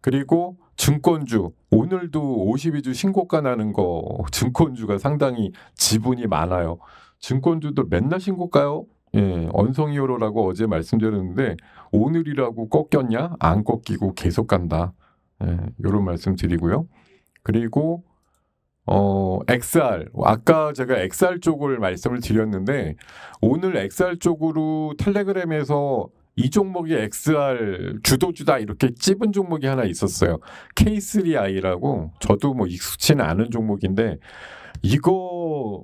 그리고 증권주 오늘도 52주 신고가 나는 거 증권주가 상당히 지분이 많아요. 증권주도 맨날 신고가요? 언성이어로라고 어제 말씀드렸는데 오늘이라고 꺾였냐? 안 꺾이고 계속 간다. 이런 말씀 드리고요. 그리고 XR 아까 제가 XR 쪽을 말씀을 드렸는데 오늘 XR 쪽으로 텔레그램에서 이 종목이 XR 주도주다 이렇게 찝은 종목이 하나 있었어요. K3I라고 저도 뭐 익숙치는 않은 종목인데 이거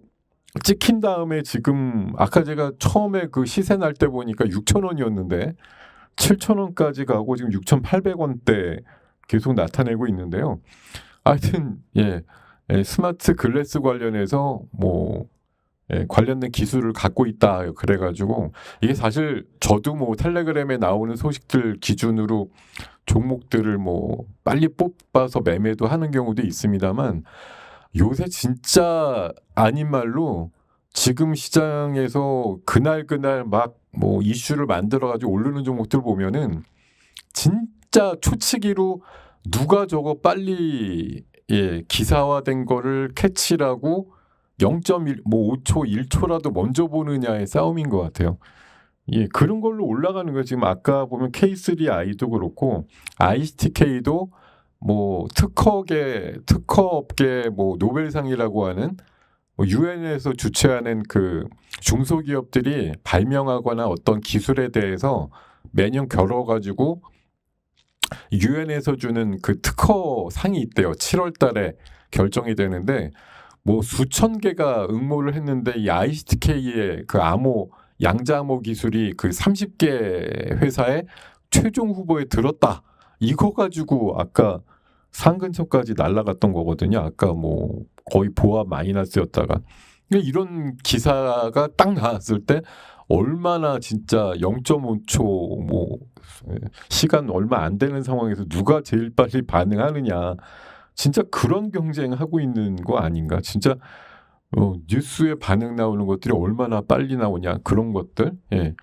찍힌 다음에 지금 아까 제가 처음에 그 시세 날 때 보니까 6,000원이었는데 7,000원까지 가고 지금 6,800원대 계속 나타내고 있는데요. 하여튼 스마트 글래스 관련해서 뭐 관련된 기술을 갖고 있다 그래가지고 이게 사실 저도 뭐 텔레그램에 나오는 소식들 기준으로 종목들을 뭐 빨리 뽑아서 매매도 하는 경우도 있습니다만 요새 진짜 아닌 말로 지금 시장에서 그날 막 뭐 이슈를 만들어가지고 오르는 종목들 보면은 진짜 초치기로 누가 저거 빨리 기사화된 거를 캐치라고 0.1, 뭐 5초, 1초라도 먼저 보느냐의 싸움인 것 같아요. 예, 그런 걸로 올라가는 거예요. 지금 아까 보면 K3i도 그렇고 ICTK도 뭐 특허업계 뭐 노벨상이라고 하는 뭐 유엔에서 주최하는 그 중소기업들이 발명하거나 어떤 기술에 대해서 매년 겨뤄가지고 유엔에서 주는 그 특허상이 있대요. 7월 달에 결정이 되는데 뭐 수천 개가 응모를 했는데 이 ICTK의 그 양자암호 기술이 그 30개 회사의 최종 후보에 들었다. 이거 가지고 아까 상 근처까지 날아갔던 거거든요. 아까 뭐 거의 보합 마이너스였다가 이런 기사가 딱 나왔을 때 얼마나 진짜 0.5초 뭐 시간 얼마 안 되는 상황에서 누가 제일 빨리 반응하느냐. 진짜 그런 경쟁하고 있는 거 아닌가? 진짜 뉴스에 반응 나오는 것들이 얼마나 빨리 나오냐 그런 것들. 예.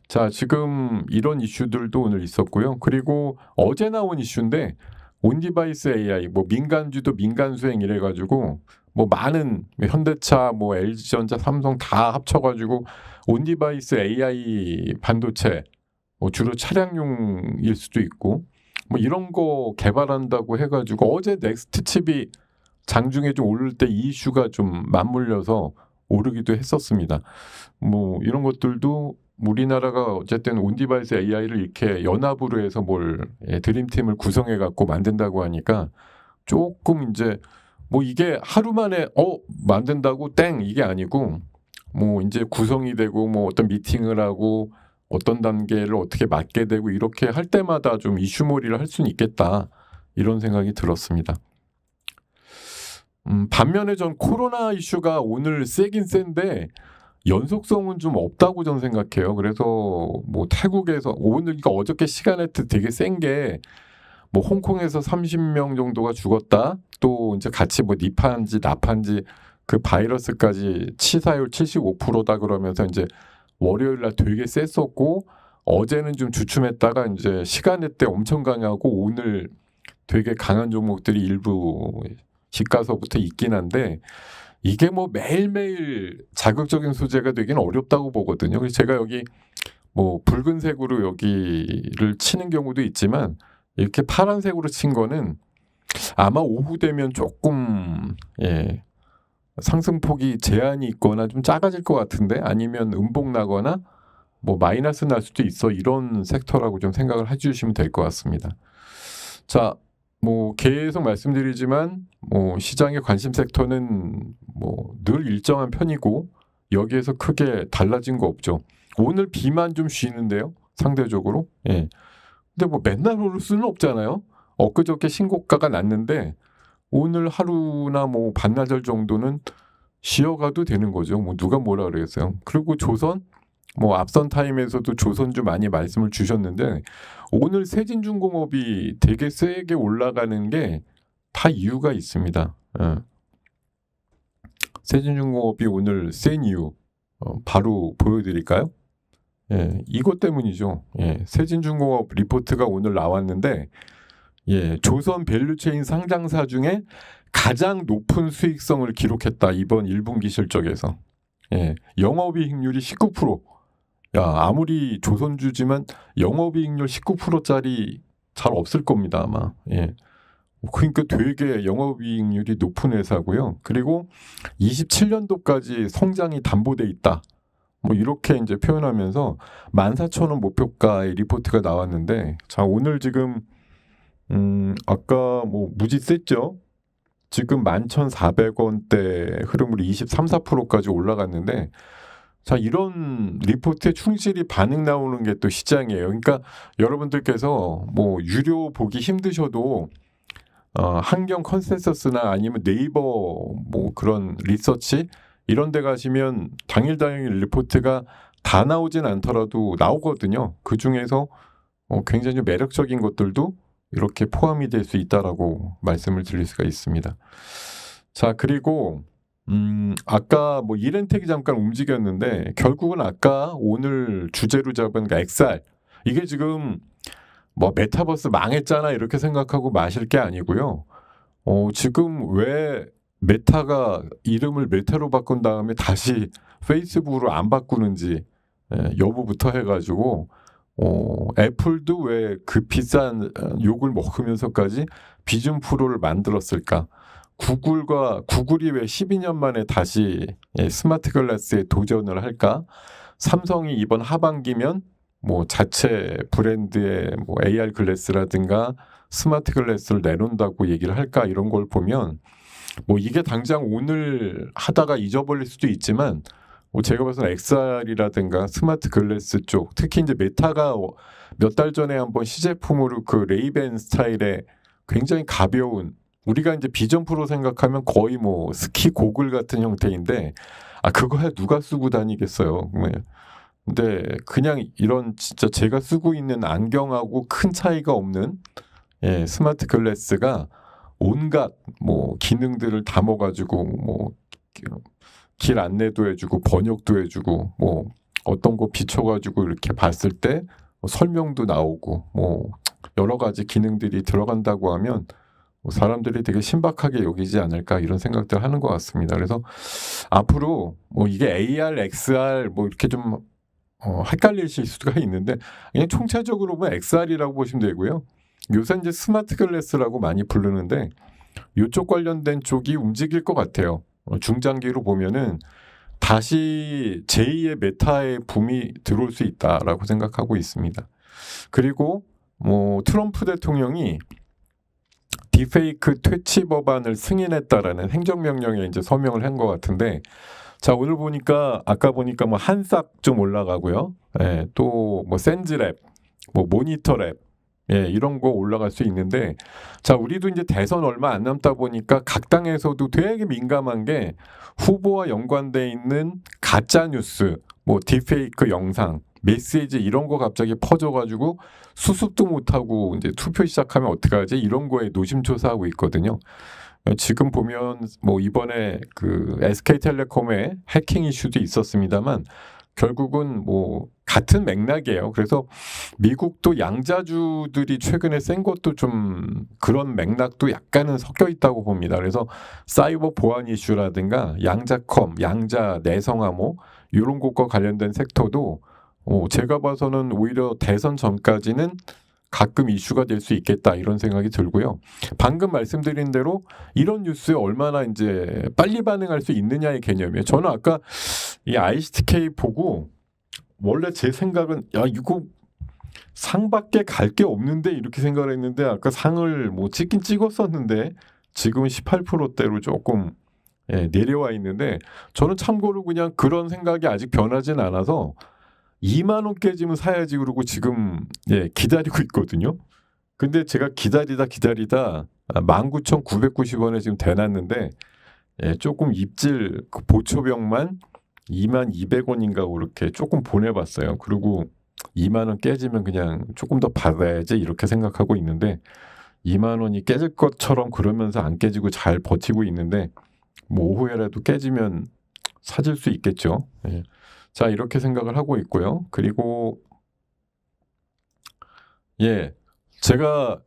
자, 지금 이런 이슈들도 오늘 있었고요. 그리고 어제 나온 이슈인데 온디바이스 AI 뭐 민간주도 민간수행 이래가지고 뭐 많은 현대차 뭐 LG전자 삼성 다 합쳐가지고 온디바이스 AI 반도체 뭐 주로 차량용일 수도 있고 뭐 이런 거 개발한다고 해가지고 어제 넥스트 칩이 장중에 좀 오를 때 이 이슈가 좀 맞물려서 오르기도 했었습니다. 뭐 이런 것들도 우리나라가 어쨌든 온디바이스 AI를 이렇게 연합으로 해서 드림팀을 구성해 갖고 만든다고 하니까 조금 이제 뭐 이게 하루 만에 만든다고 땡 이게 아니고 뭐 이제 구성이 되고 뭐 어떤 미팅을 하고 어떤 단계를 어떻게 맡게 되고 이렇게 할 때마다 좀 이슈몰이를 할 수는 있겠다 이런 생각이 들었습니다. 반면에 전 코로나 이슈가 오늘 세긴 센데 연속성은 좀 없다고 전 생각해요. 그래서 뭐 태국에서 그러니까 어저께 시간에 되게 센 게 뭐 홍콩에서 30명 정도가 죽었다. 또 이제 같이 뭐 니파인지 나파인지 그 바이러스까지 치사율 75%다 그러면서 이제 월요일 날 되게 셌었고 어제는 좀 주춤했다가 이제 시간에 때 엄청 강하고 오늘 되게 강한 종목들이 일부 시가서부터 있긴 한데 이게 뭐 매일매일 자극적인 소재가 되기는 어렵다고 보거든요. 그래서 제가 여기 뭐 붉은색으로 여기를 치는 경우도 있지만 이렇게 파란색으로 친 거는 아마 오후 되면 조금 상승폭이 제한이 있거나 좀 작아질 것 같은데 아니면 음봉 나거나 뭐 마이너스 날 수도 있어 이런 섹터라고 좀 생각을 해주시면 될 것 같습니다. 자, 뭐 계속 말씀드리지만 뭐 시장의 관심 섹터는 뭐 늘 일정한 편이고 여기에서 크게 달라진 거 없죠. 오늘 비만 좀 쉬는데요, 상대적으로. 예. 근데 뭐 맨날 오를 수는 없잖아요. 엊그저께 신고가가 났는데 오늘 하루나 뭐 반나절 정도는 쉬어가도 되는 거죠. 뭐 누가 뭐라 그러겠어요. 그리고 조선 뭐 앞선 타임에서도 조선주 많이 말씀을 주셨는데 오늘 세진중공업이 되게 세게 올라가는 게 다 이유가 있습니다. 세진중공업이 오늘 센 이유 바로 보여드릴까요? 이것 때문이죠. 세진중공업 리포트가 오늘 나왔는데 조선 밸류체인 상장사 중에 가장 높은 수익성을 기록했다. 이번 1분기 실적에서. 영업이익률이 19%. 야, 아무리 조선주지만 영업이익률 19%짜리 잘 없을 겁니다, 아마. 그러니까 되게 영업이익률이 높은 회사고요. 그리고 27년도까지 성장이 담보돼 있다. 뭐 이렇게 이제 표현하면서 14,000원 목표가의 리포트가 나왔는데, 자, 오늘 지금 아까 뭐 무지 셌죠? 지금 11,400원대 흐름으로 23, 4%까지 올라갔는데, 자, 이런 리포트에 충실히 반응 나오는 게 또 시장이에요. 그러니까 여러분들께서 뭐 유료 보기 힘드셔도 한경 컨센서스나 아니면 네이버 뭐 그런 리서치 이런 데 가시면 당일 리포트가 다 나오진 않더라도 나오거든요. 그 중에서 굉장히 매력적인 것들도 이렇게 포함이 될 수 있다라고 말씀을 드릴 수가 있습니다. 자, 그리고 아까 뭐 이렌텍이 잠깐 움직였는데 결국은 아까 오늘 주제로 잡은 XR 이게 지금 뭐 메타버스 망했잖아 이렇게 생각하고 마실 게 아니고요. 지금 왜 메타가 이름을 메타로 바꾼 다음에 다시 페이스북으로 안 바꾸는지 여부부터 해가지고 애플도 왜 그 비싼 욕을 먹으면서까지 비전 프로를 만들었을까? 구글이 왜 12년 만에 다시 스마트 글라스에 도전을 할까? 삼성이 이번 하반기면 뭐 자체 브랜드의 뭐 AR 글래스라든가 스마트 글래스를 내놓는다고 얘기를 할까? 이런 걸 보면 뭐 이게 당장 오늘 하다가 잊어버릴 수도 있지만 뭐 제가 봐서는 XR이라든가 스마트 글래스 쪽, 특히 이제 메타가 몇 달 전에 한번 시제품으로 그 레이벤 스타일의 굉장히 가벼운, 우리가 이제 비전 프로 생각하면 거의 뭐 스키 고글 같은 형태인데 그거야 누가 쓰고 다니겠어요. 근데 그냥 이런 진짜 제가 쓰고 있는 안경하고 큰 차이가 없는 스마트 글래스가 온갖 뭐 기능들을 담아가지고 뭐 길 안내도 해주고 번역도 해주고 뭐 어떤 거 비춰가지고 이렇게 봤을 때 설명도 나오고 뭐 여러 가지 기능들이 들어간다고 하면 사람들이 되게 신박하게 여기지 않을까 이런 생각들 하는 것 같습니다. 그래서 앞으로 뭐 이게 AR, XR 뭐 이렇게 좀 헷갈리실 수가 있는데 그냥 총체적으로 보면 XR이라고 보시면 되고요. 요새 이제 스마트 글래스라고 많이 부르는데 이쪽 관련된 쪽이 움직일 것 같아요. 중장기로 보면은 다시 제2의 메타의 붐이 들어올 수 있다라고 생각하고 있습니다. 그리고 뭐 트럼프 대통령이 딥페이크 퇴치 법안을 승인했다라는 행정명령에 이제 서명을 한 것 같은데, 자 오늘 보니까 아까 보니까 뭐 한싹 좀 올라가고요, 또 뭐 센즈랩, 뭐 모니터랩, 이런 거 올라갈 수 있는데, 자 우리도 이제 대선 얼마 안 남다 보니까 각 당에서도 되게 민감한 게 후보와 연관돼 있는 가짜 뉴스, 뭐 딥페이크 영상, 메시지 이런 거 갑자기 퍼져가지고 수습도 못하고 이제 투표 시작하면 어떡하지? 이런 거에 노심초사하고 있거든요. 지금 보면 뭐 이번에 그 SK텔레콤의 해킹 이슈도 있었습니다만 결국은 뭐 같은 맥락이에요. 그래서 미국도 양자주들이 최근에 센 것도 좀 그런 맥락도 약간은 섞여 있다고 봅니다. 그래서 사이버 보안 이슈라든가 양자컴, 양자 내성암호 이런 것과 관련된 섹터도 제가 봐서는 오히려 대선 전까지는 가끔 이슈가 될 수 있겠다 이런 생각이 들고요. 방금 말씀드린 대로 이런 뉴스에 얼마나 이제 빨리 반응할 수 있느냐의 개념이에요. 저는 아까 이 ICTK 보고 원래 제 생각은 이거 상밖에 갈 게 없는데 이렇게 생각을 했는데 아까 상을 뭐 찍긴 찍었었는데 지금은 18%대로 조금 내려와 있는데, 저는 참고로 그냥 그런 생각이 아직 변하진 않아서 2만 원 깨지면 사야지 그러고 지금 기다리고 있거든요. 근데 제가 기다리다 19,990원에 지금 대놨는데 조금 입질 그 보초병만 22,200원인가 그렇게 조금 보내봤어요. 그리고 2만 원 깨지면 그냥 조금 더 받아야지 이렇게 생각하고 있는데 2만 원이 깨질 것처럼 그러면서 안 깨지고 잘 버티고 있는데 뭐 오후에라도 깨지면 사질 수 있겠죠. 자 이렇게 생각을 하고 있고요. 그리고 제가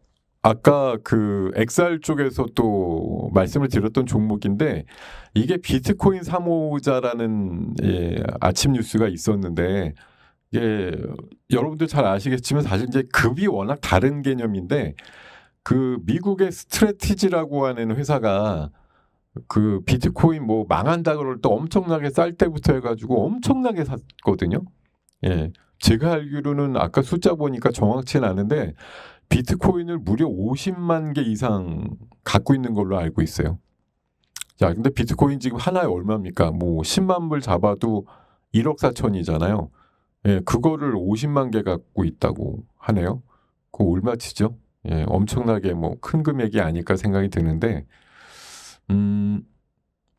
아까 그 XR 쪽에서 또 말씀을 드렸던 종목인데 이게 비트코인 사모자라는 아침 뉴스가 있었는데, 여러분들 잘 아시겠지만 사실 이제 급이 워낙 다른 개념인데 그 미국의 스트래티지라고 하는 회사가 그 비트코인 뭐 망한다 그럴 때 엄청나게 쌀 때부터 해가지고 엄청나게 샀거든요. 제가 알기로는 아까 숫자 보니까 정확치는 않은데 비트코인을 무려 50만 개 이상 갖고 있는 걸로 알고 있어요. 자, 근데 비트코인 지금 하나에 얼마입니까? 뭐 10만 불 잡아도 1억 4천이잖아요. 그거를 50만 개 갖고 있다고 하네요. 그거 얼마치죠? 엄청나게 뭐 큰 금액이 아닐까 생각이 드는데,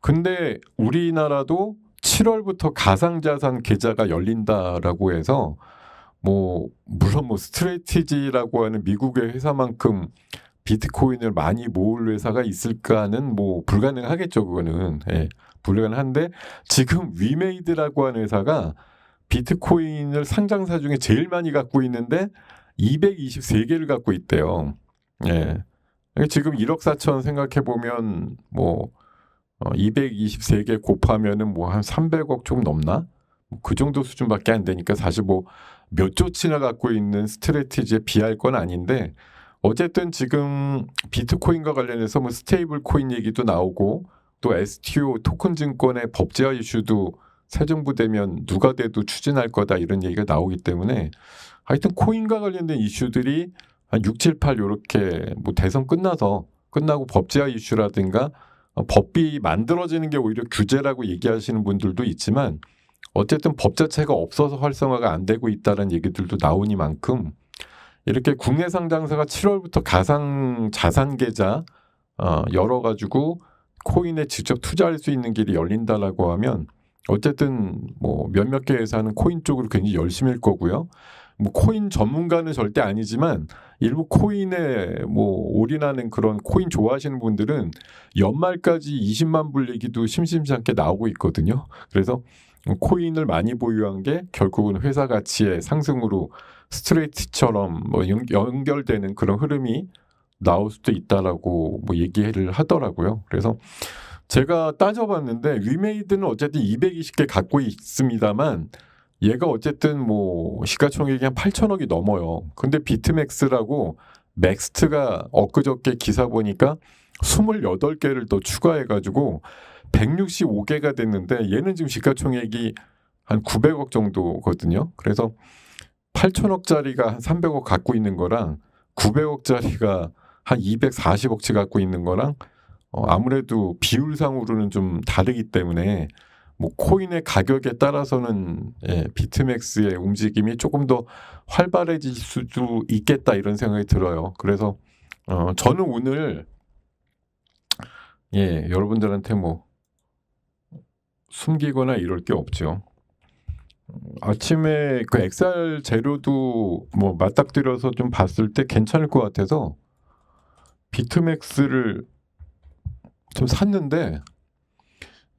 근데 우리나라도 7월부터 가상자산 계좌가 열린다라고 해서 뭐 물론 뭐 스트래티지라고 하는 미국의 회사만큼 비트코인을 많이 모을 회사가 있을까는 뭐 불가능하겠죠. 그거는 불가능한데, 지금 위메이드라고 하는 회사가 비트코인을 상장사 중에 제일 많이 갖고 있는데 223개를 갖고 있대요. 지금 1억 4천 생각해 보면 뭐 223개 곱하면은 뭐 한 300억 좀 넘나? 그 정도 수준밖에 안 되니까 사실 뭐 몇 조치나 갖고 있는 스트래티지에 비할 건 아닌데 어쨌든 지금 비트코인과 관련해서 뭐 스테이블 코인 얘기도 나오고 또 STO 토큰 증권의 법제화 이슈도 새 정부 되면 누가 돼도 추진할 거다 이런 얘기가 나오기 때문에 하여튼 코인과 관련된 이슈들이 한 6, 7, 8 요렇게 뭐 대선 끝나고 법제화 이슈라든가 법이 만들어지는 게 오히려 규제라고 얘기하시는 분들도 있지만 어쨌든 법 자체가 없어서 활성화가 안 되고 있다는 얘기들도 나오니만큼 이렇게 국내 상장사가 7월부터 가상 자산 계좌 열어가지고 코인에 직접 투자할 수 있는 길이 열린다라고 하면 어쨌든 뭐 몇몇 개 회사는 코인 쪽으로 굉장히 열심일 거고요. 뭐 코인 전문가는 절대 아니지만 일부 코인에 뭐 올인하는 그런 코인 좋아하시는 분들은 연말까지 20만 불 얘기도 심심치 않게 나오고 있거든요. 그래서 코인을 많이 보유한 게 결국은 회사 가치의 상승으로 스트레이트처럼 뭐 연결되는 그런 흐름이 나올 수도 있다라고 뭐 얘기를 하더라고요. 그래서 제가 따져봤는데 위메이드는 어쨌든 220개 갖고 있습니다만 얘가 어쨌든 뭐 시가총액이 한 8천억이 넘어요. 근데 비트맥스라고 맥스트가 엊그저께 기사 보니까 28개를 더 추가해가지고 165개가 됐는데 얘는 지금 시가총액이 한 900억 정도거든요. 그래서 8천억짜리가 한 300억 갖고 있는 거랑 900억짜리가 한 240억치 갖고 있는 거랑 아무래도 비율상으로는 좀 다르기 때문에 뭐 코인의 가격에 따라서는 비트맥스의 움직임이 조금 더 활발해질 수도 있겠다 이런 생각이 들어요. 그래서 저는 오늘 여러분들한테 뭐 숨기거나 이럴 게 없죠. 아침에 그 XR 재료도 뭐 맞닥뜨려서 좀 봤을 때 괜찮을 것 같아서 비트맥스를 좀 샀는데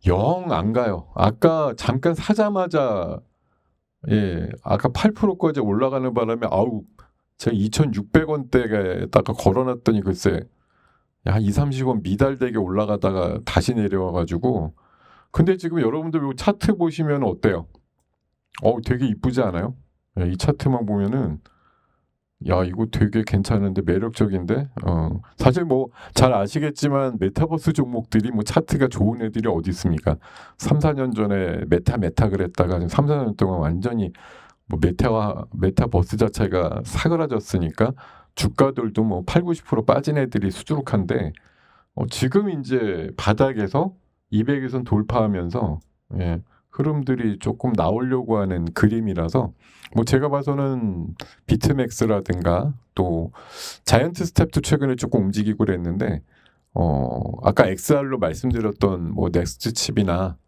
영 안 가요. 아까 잠깐 사자마자 아까 8%까지 올라가는 바람에 제가 2,600원대에다가 걸어놨더니 글쎄 한 2, 30원 미달되게 올라가다가 다시 내려와가지고 근데 지금 여러분들 이 차트 보시면 어때요? 되게 이쁘지 않아요? 이 차트만 보면은 야 이거 되게 괜찮은데 매력적인데 사실 뭐 잘 아시겠지만 메타버스 종목들이 뭐 차트가 좋은 애들이 어디 있습니까? 3, 4년 전에 메타 그랬다가 지금 3, 4년 동안 완전히 뭐 메타버스 자체가 사그라졌으니까 주가들도 뭐 8, 90% 빠진 애들이 수두룩한데 지금 이제 바닥에서 200에선 돌파하면서 흐름들이 조금 나오려고 하는 그림이라서 뭐 제가 봐서는 비트맥스라든가 또 자이언트 스텝도 최근에 조금 움직이고 그랬는데 아까 XR로 말씀드렸던 뭐 넥스트 칩이나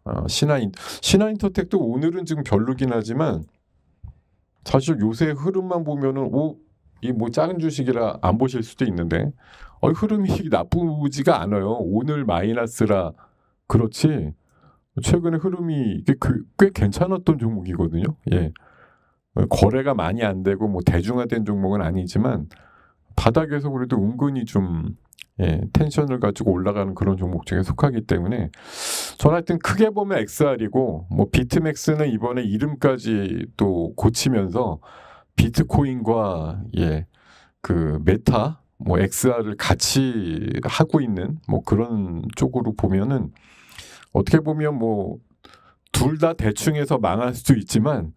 신화인터텍도 오늘은 지금 별로긴 하지만 사실 요새 흐름만 보면은 이 뭐 작은 주식이라 안 보실 수도 있는데 흐름이 나쁘지가 않아요. 오늘 마이너스라 그렇지 최근에 흐름이 꽤 괜찮았던 종목이거든요. 거래가 많이 안 되고 뭐 대중화된 종목은 아니지만 바닥에서 그래도 은근히 좀 텐션을 가지고 올라가는 그런 종목 중에 속하기 때문에 저는 하여튼 크게 보면 XR이고 뭐 비트맥스는 이번에 이름까지 또 고치면서 비트코인과 그 메타 뭐 XR을 같이 하고 있는 뭐 그런 쪽으로 보면은 어떻게 보면 뭐 둘 다 대충해서 망할 수도 있지만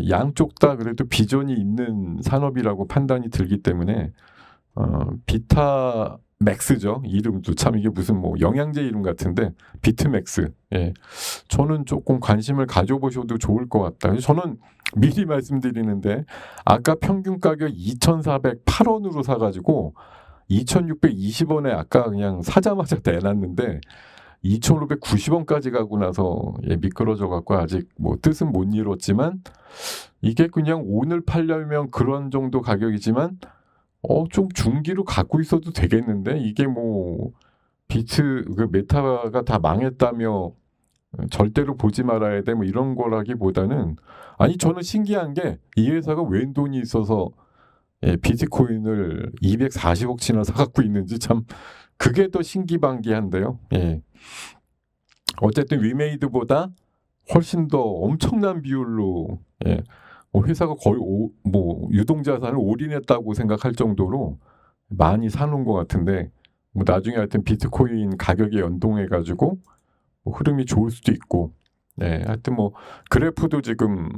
양쪽 다 그래도 비전이 있는 산업이라고 판단이 들기 때문에 비타맥스죠. 이름도 참 이게 무슨 뭐 영양제 이름 같은데 비트맥스. 저는 조금 관심을 가져보셔도 좋을 것 같다. 저는 미리 말씀드리는데 아까 평균 가격 2,408원으로 사가지고 2,620원에 아까 그냥 사자마자 내놨는데 2,590원까지 가고 나서 미끄러져 갖고 아직 뭐 뜻은 못 이뤘지만 이게 그냥 오늘 팔려면 그런 정도 가격이지만 좀 중기로 갖고 있어도 되겠는데 이게 뭐 그 메타가 다 망했다며 절대로 보지 말아야 돼 뭐 이런 거라기보다는 아니 저는 신기한 게 이 회사가 웬 돈이 있어서 비트코인을 240억치나 사갖고 있는지 참 그게 더 신기반기한데요. 어쨌든 위메이드보다 훨씬 더 엄청난 비율로 회사가 거의 유동자산을 올인했다고 생각할 정도로 많이 사놓은 것 같은데 나중에 하여튼 비트코인 가격에 연동해가지고 흐름이 좋을 수도 있고 하여튼 그래프도 지금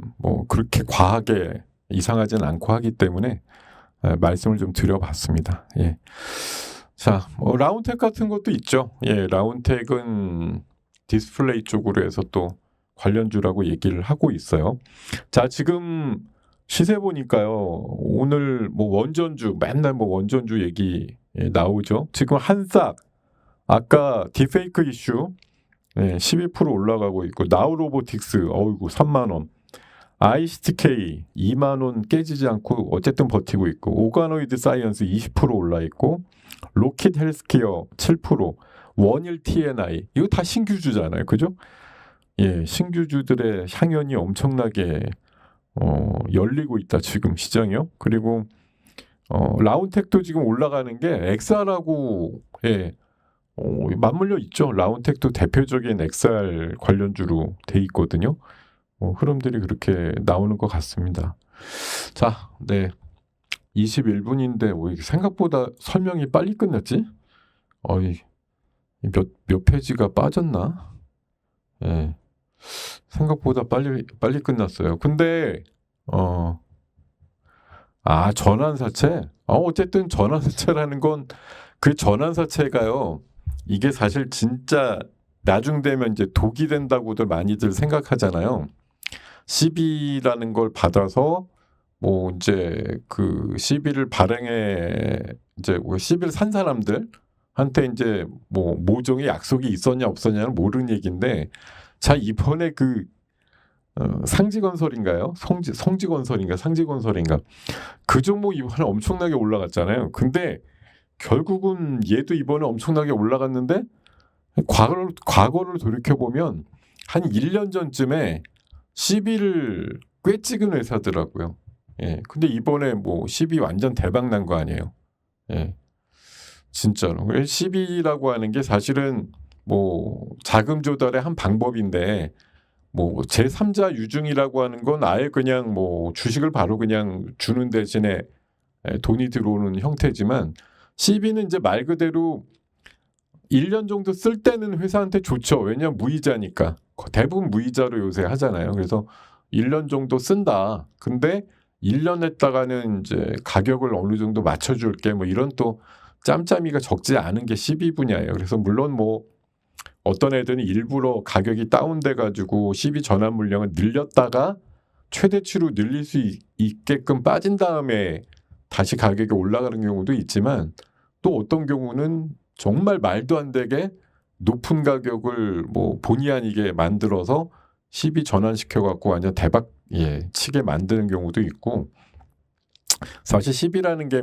그렇게 과하게 이상하진 않고 하기 때문에 말씀을 좀 드려봤습니다. 자, 라운텍 같은 것도 있죠. 라운텍은 디스플레이 쪽으로 해서 또 관련주라고 얘기를 하고 있어요. 자, 지금 시세 보니까요. 오늘 원전주 맨날 원전주 얘기 나오죠. 지금 한싹 아까 딥페이크 이슈 12% 올라가고 있고 나우로보틱스 어이구 3만 원. ICTK 2만 원 깨지지 않고 어쨌든 버티고 있고 오가노이드 사이언스 20% 올라 있고 로킷 헬스케어 7%, 원일 TNI 이거 다 신규주잖아요, 그죠? 신규주들의 향연이 엄청나게 열리고 있다 지금 시장이요. 그리고 라운텍도 지금 올라가는 게 엑스알하고 맞물려 있죠. 라운텍도 대표적인 엑스알 관련주로 돼 있거든요. 흐름들이 그렇게 나오는 것 같습니다. 자, 21분인데 생각보다 설명이 빨리 끝났지? 몇 페이지가 빠졌나? 생각보다 빨리 끝났어요. 근데 전환사채? 어쨌든 전환사채라는 건 그 전환사채가요. 이게 사실 진짜 나중 되면 이제 독이 된다고들 많이들 생각하잖아요. CB라는 걸 받아서 이제 그 CB를 발행해 이제 CB를 산 사람들한테 이제 모종의 약속이 있었냐 없었냐는 모르는 얘기인데 자 이번에 그 상지건설인가요? 상지건설인가 그 종목 이번에 엄청나게 올라갔잖아요. 근데 결국은 얘도 이번에 엄청나게 올라갔는데 과거를 돌이켜보면 한 1년 전쯤에 CB를 꽤 찍은 회사더라고요. 근데 이번에 CB 완전 대박 난 거 아니에요. 진짜로. CB라고 하는 게 사실은 자금 조달의 한 방법인데 제3자 유증이라고 하는 건 아예 그냥 주식을 바로 그냥 주는 대신에 돈이 들어오는 형태지만 CB는 이제 말 그대로 1년 정도 쓸 때는 회사한테 좋죠. 왜냐하면 무이자니까. 대부분 무이자로 요새 하잖아요. 그래서 1년 정도 쓴다. 근데 1년 했다가는 이제 가격을 어느 정도 맞춰줄게. 이런 또 짬짬이가 적지 않은 게 CB 분야예요. 그래서 물론 어떤 애들은 일부러 가격이 다운돼가지고 CB 전환 물량을 늘렸다가 최대치로 늘릴 수 있게끔 빠진 다음에 다시 가격이 올라가는 경우도 있지만 또 어떤 경우는 정말 말도 안 되게 높은 가격을 본의 아니게 만들어서 CB 전환시켜갖고 완전 대박 치게 만드는 경우도 있고 사실 CB라는 게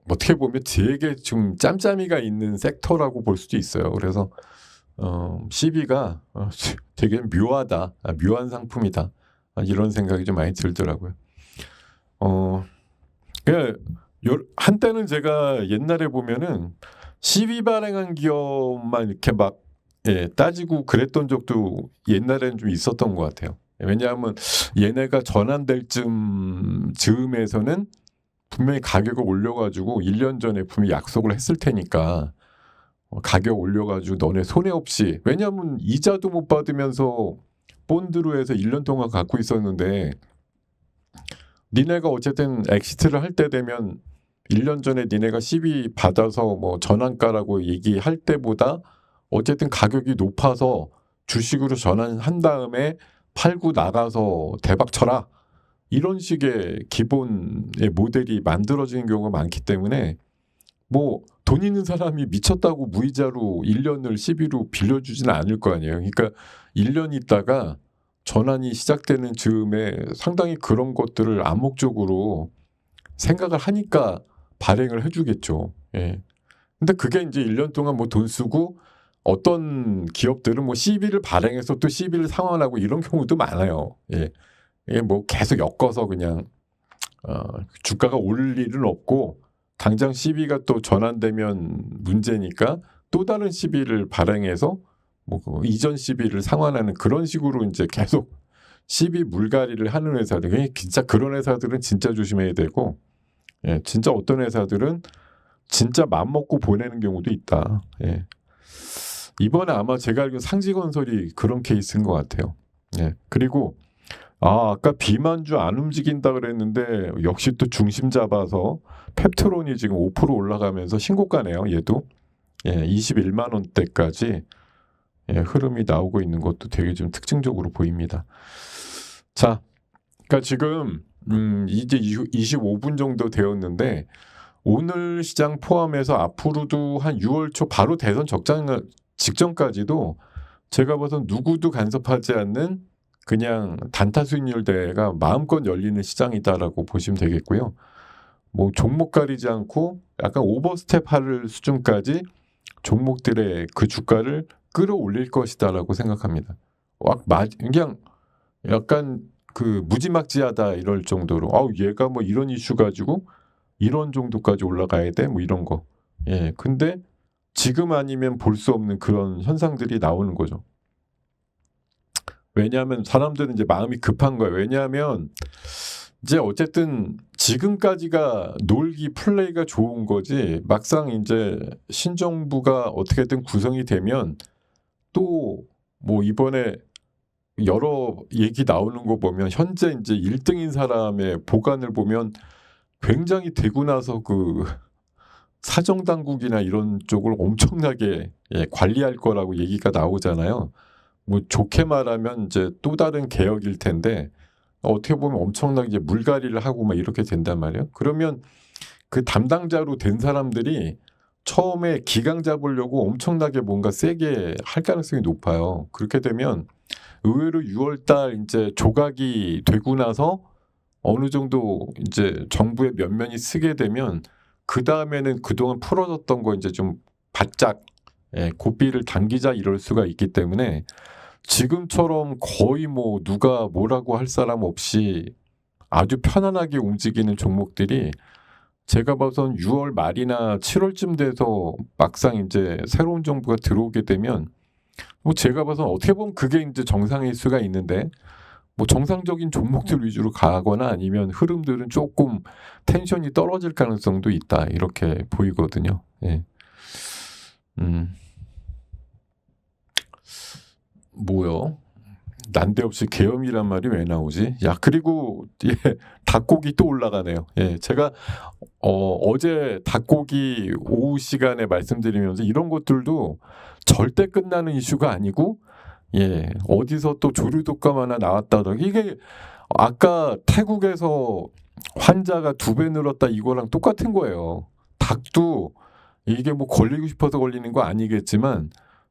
어떻게 보면 되게 좀 짬짬이가 있는 섹터라고 볼 수도 있어요. 그래서 CB가 되게 묘하다, 묘한 상품이다 이런 생각이 좀 많이 들더라고요. 한때는 제가 옛날에 보면은 CB 발행한 기업만 이렇게 따지고 그랬던 적도 옛날에는 좀 있었던 것 같아요. 왜냐하면 얘네가 전환될 즈음에서는 분명히 가격을 올려가지고 1년 전에 분명히 약속을 했을 테니까 가격 올려가지고 너네 손해 없이 왜냐하면 이자도 못 받으면서 본드로 해서 1년 동안 갖고 있었는데 니네가 어쨌든 엑시트를 할 때 되면 1년 전에 니네가 CB 받아서 전환가라고 얘기할 때보다 어쨌든 가격이 높아서 주식으로 전환한 다음에 팔고 나가서 대박 쳐라. 이런 식의 기본의 모델이 만들어지는 경우가 많기 때문에 돈 있는 사람이 미쳤다고 무이자로 1년을 CB로 빌려주지는 않을 거 아니에요. 그러니까 1년 있다가 전환이 시작되는 즈음에 상당히 그런 것들을 암묵적으로 생각을 하니까 발행을 해주겠죠. 근데 그게 이제 1년 동안 돈 쓰고 어떤 기업들은 CB를 발행해서 또 CB를 상환하고 이런 경우도 많아요. 계속 엮어서 그냥 주가가 오를 일은 없고 당장 CB가 또 전환되면 문제니까 또 다른 CB를 발행해서 그 이전 시비를 상환하는 그런 식으로 이제 계속 시비 물갈이를 하는 회사들, 진짜 그런 회사들은 진짜 조심해야 되고, 예, 진짜 어떤 회사들은 진짜 맘먹고 보내는 경우도 있다. 예. 이번에 아마 제가 알기로 상지건설이 그런 케이스인 것 같아요. 예. 그리고 아까 비만주 안 움직인다 그랬는데 역시 또 중심 잡아서 펩트론이 지금 5% 올라가면서 신고가네요. 얘도 21만 원대까지 흐름이 나오고 있는 것도 되게 좀 특징적으로 보입니다. 자, 그러니까 지금 이제 25분 정도 되었는데 오늘 시장 포함해서 앞으로도 한 6월 초 바로 대선 적장 직전까지도 제가 봐선 누구도 간섭하지 않는 그냥 단타 수익률 대회가 마음껏 열리는 시장이다라고 보시면 되겠고요. 뭐 종목 가리지 않고 약간 오버스텝 할 수준까지 종목들의 그 주가를 끌어올릴 것이다라고 생각합니다. 그냥 약간 그 무지막지하다 이럴 정도로 얘가 뭐 이런 이슈 가지고 이런 정도까지 올라가야 돼 뭐 이런 거. 예, 근데 지금 아니면 볼 수 없는 그런 현상들이 나오는 거죠. 왜냐하면 사람들은 이제 마음이 급한 거예요. 왜냐하면 이제 어쨌든 지금까지가 놀기 플레이가 좋은 거지 막상 이제 신정부가 어떻게든 구성이 되면 또 뭐 이번에 여러 얘기 나오는 거 보면 현재 이제 1등인 사람의 보관을 보면 굉장히 되고 나서 그 사정당국이나 이런 쪽을 엄청나게 관리할 거라고 얘기가 나오잖아요. 뭐 좋게 말하면 이제 또 다른 개혁일 텐데 어떻게 보면 엄청나게 이제 물갈이를 하고 막 이렇게 된단 말이에요. 그러면 그 담당자로 된 사람들이 처음에 기강 잡으려고 엄청나게 뭔가 세게 할 가능성이 높아요. 그렇게 되면 의외로 6월달 이제 조각이 되고 나서 어느 정도 이제 정부의 면면이 쓰게 되면 그 다음에는 그동안 풀어졌던 거 이제 좀 바짝 고삐를 당기자 이럴 수가 있기 때문에 지금처럼 거의 뭐 누가 뭐라고 할 사람 없이 아주 편안하게 움직이는 종목들이 제가 봐선 6월 말이나 7월쯤 돼서 막상 이제 새로운 정부가 들어오게 되면 뭐 제가 봐선 어떻게 보면 그게 이제 정상일 수가 있는데 뭐 정상적인 종목들 위주로 가거나 아니면 흐름들은 조금 텐션이 떨어질 가능성도 있다 이렇게 보이거든요. 예. 뭐요? 난데없이 계엄이란 말이 왜 나오지? 야, 그리고 닭고기 또 올라가네요. 예, 제가 어제 닭고기 오후 시간에 말씀드리면서 이런 것들도 절대 끝나는 이슈가 아니고 어디서 또 조류 독감 하나 나왔다더라. 이게 아까 태국에서 환자가 2배 늘었다 이거랑 똑같은 거예요. 닭도 이게 뭐 걸리고 싶어서 걸리는 거 아니겠지만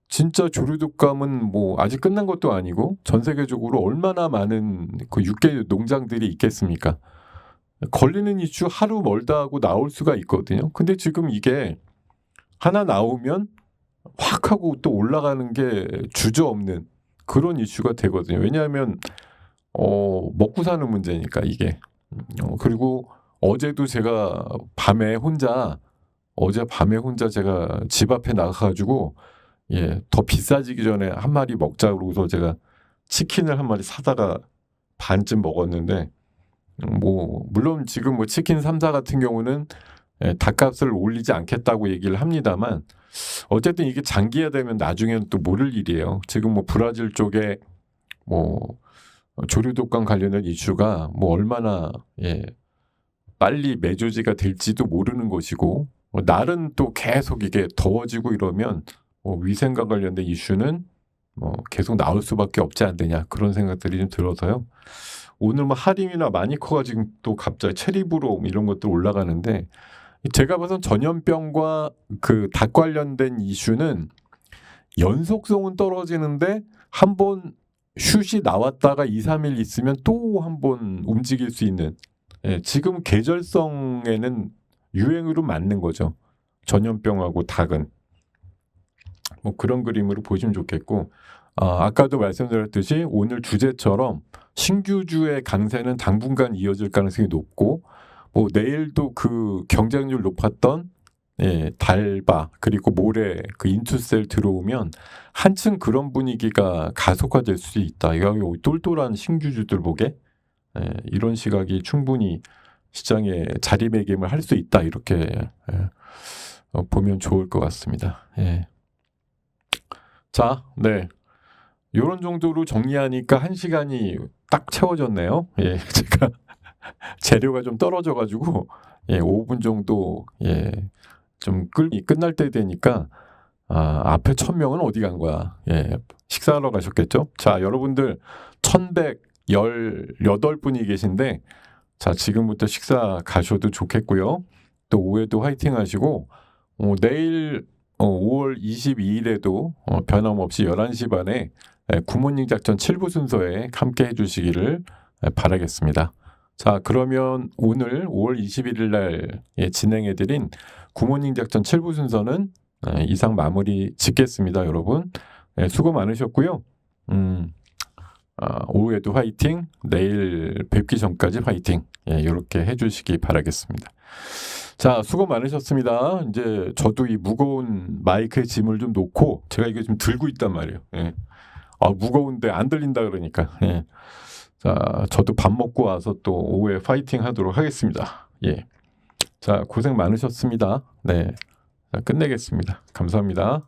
진짜 조류 독감은 뭐 아직 끝난 것도 아니고 전 세계적으로 얼마나 많은 그 육계 농장들이 있겠습니까? 걸리는 이슈 하루 멀다 하고 나올 수가 있거든요. 근데 지금 이게 하나 나오면 확 하고 또 올라가는 게 주저없는 그런 이슈가 되거든요. 왜냐하면 먹고 사는 문제니까 이게. 그리고 어제도 제가 어제 밤에 혼자 제가 집 앞에 나가가지고 더 비싸지기 전에 한 마리 먹자 그러고서 제가 치킨을 한 마리 사다가 반쯤 먹었는데 뭐 물론 지금 뭐 치킨 3사 같은 경우는 닭값을 올리지 않겠다고 얘기를 합니다만 어쨌든 이게 장기화되면 나중에는 또 모를 일이에요. 지금 뭐 브라질 쪽에 뭐 조류 독감 관련된 이슈가 뭐 얼마나 빨리 매조지가 될지도 모르는 것이고 날은 또 계속 이게 더워지고 이러면 위생과 관련된 이슈는 계속 나올 수밖에 없지 않느냐 그런 생각들이 좀 들어서요. 오늘 뭐 하림이나 마니커가 지금 또 갑자기 체리브롬 이런 것들 올라가는데 제가 봐선 전염병과 그 닭 관련된 이슈는 연속성은 떨어지는데 한 번 슛이 나왔다가 2, 3일 있으면 또 한 번 움직일 수 있는 지금 계절성에는 유행으로 맞는 거죠. 전염병하고 닭은. 뭐 그런 그림으로 보시면 좋겠고 아까도 말씀드렸듯이 오늘 주제처럼 신규주의 강세는 당분간 이어질 가능성이 높고 뭐 내일도 그 경쟁률 높았던 달바 그리고 모레 그 인투셀 들어오면 한층 그런 분위기가 가속화될 수 있다. 이거 똘똘한 신규주들 보게 이런 시각이 충분히 시장에 자리매김을 할 수 있다. 이렇게 보면 좋을 것 같습니다. 자, 이런 정도로 정리하니까 1시간이 딱 채워졌네요. 제가 재료가 좀 떨어져가지고 5분 정도 좀 끝날 때 되니까 앞에 1000명은 어디 간 거야? 식사하러 가셨겠죠? 자, 여러분들 1118분이 계신데 자, 지금부터 식사 가셔도 좋겠고요. 또 오후에도 화이팅 하시고 내일 5월 22일에도 변함없이 11시 반에 굿모닝 작전 7부 순서에 함께 해주시기를 바라겠습니다. 자, 그러면 오늘 5월 21일 날 진행해드린 굿모닝 작전 7부 순서는 이상 마무리 짓겠습니다, 여러분. 수고 많으셨고요. 오후에도 화이팅, 내일 뵙기 전까지 화이팅. 이렇게 해주시기 바라겠습니다. 자, 수고 많으셨습니다. 이제 저도 이 무거운 마이크의 짐을 좀 놓고 제가 이게 좀 들고 있단 말이에요. 무거운데 안 들린다 그러니까. 자, 저도 밥 먹고 와서 또 오후에 파이팅 하도록 하겠습니다. 자, 고생 많으셨습니다. 자, 끝내겠습니다. 감사합니다.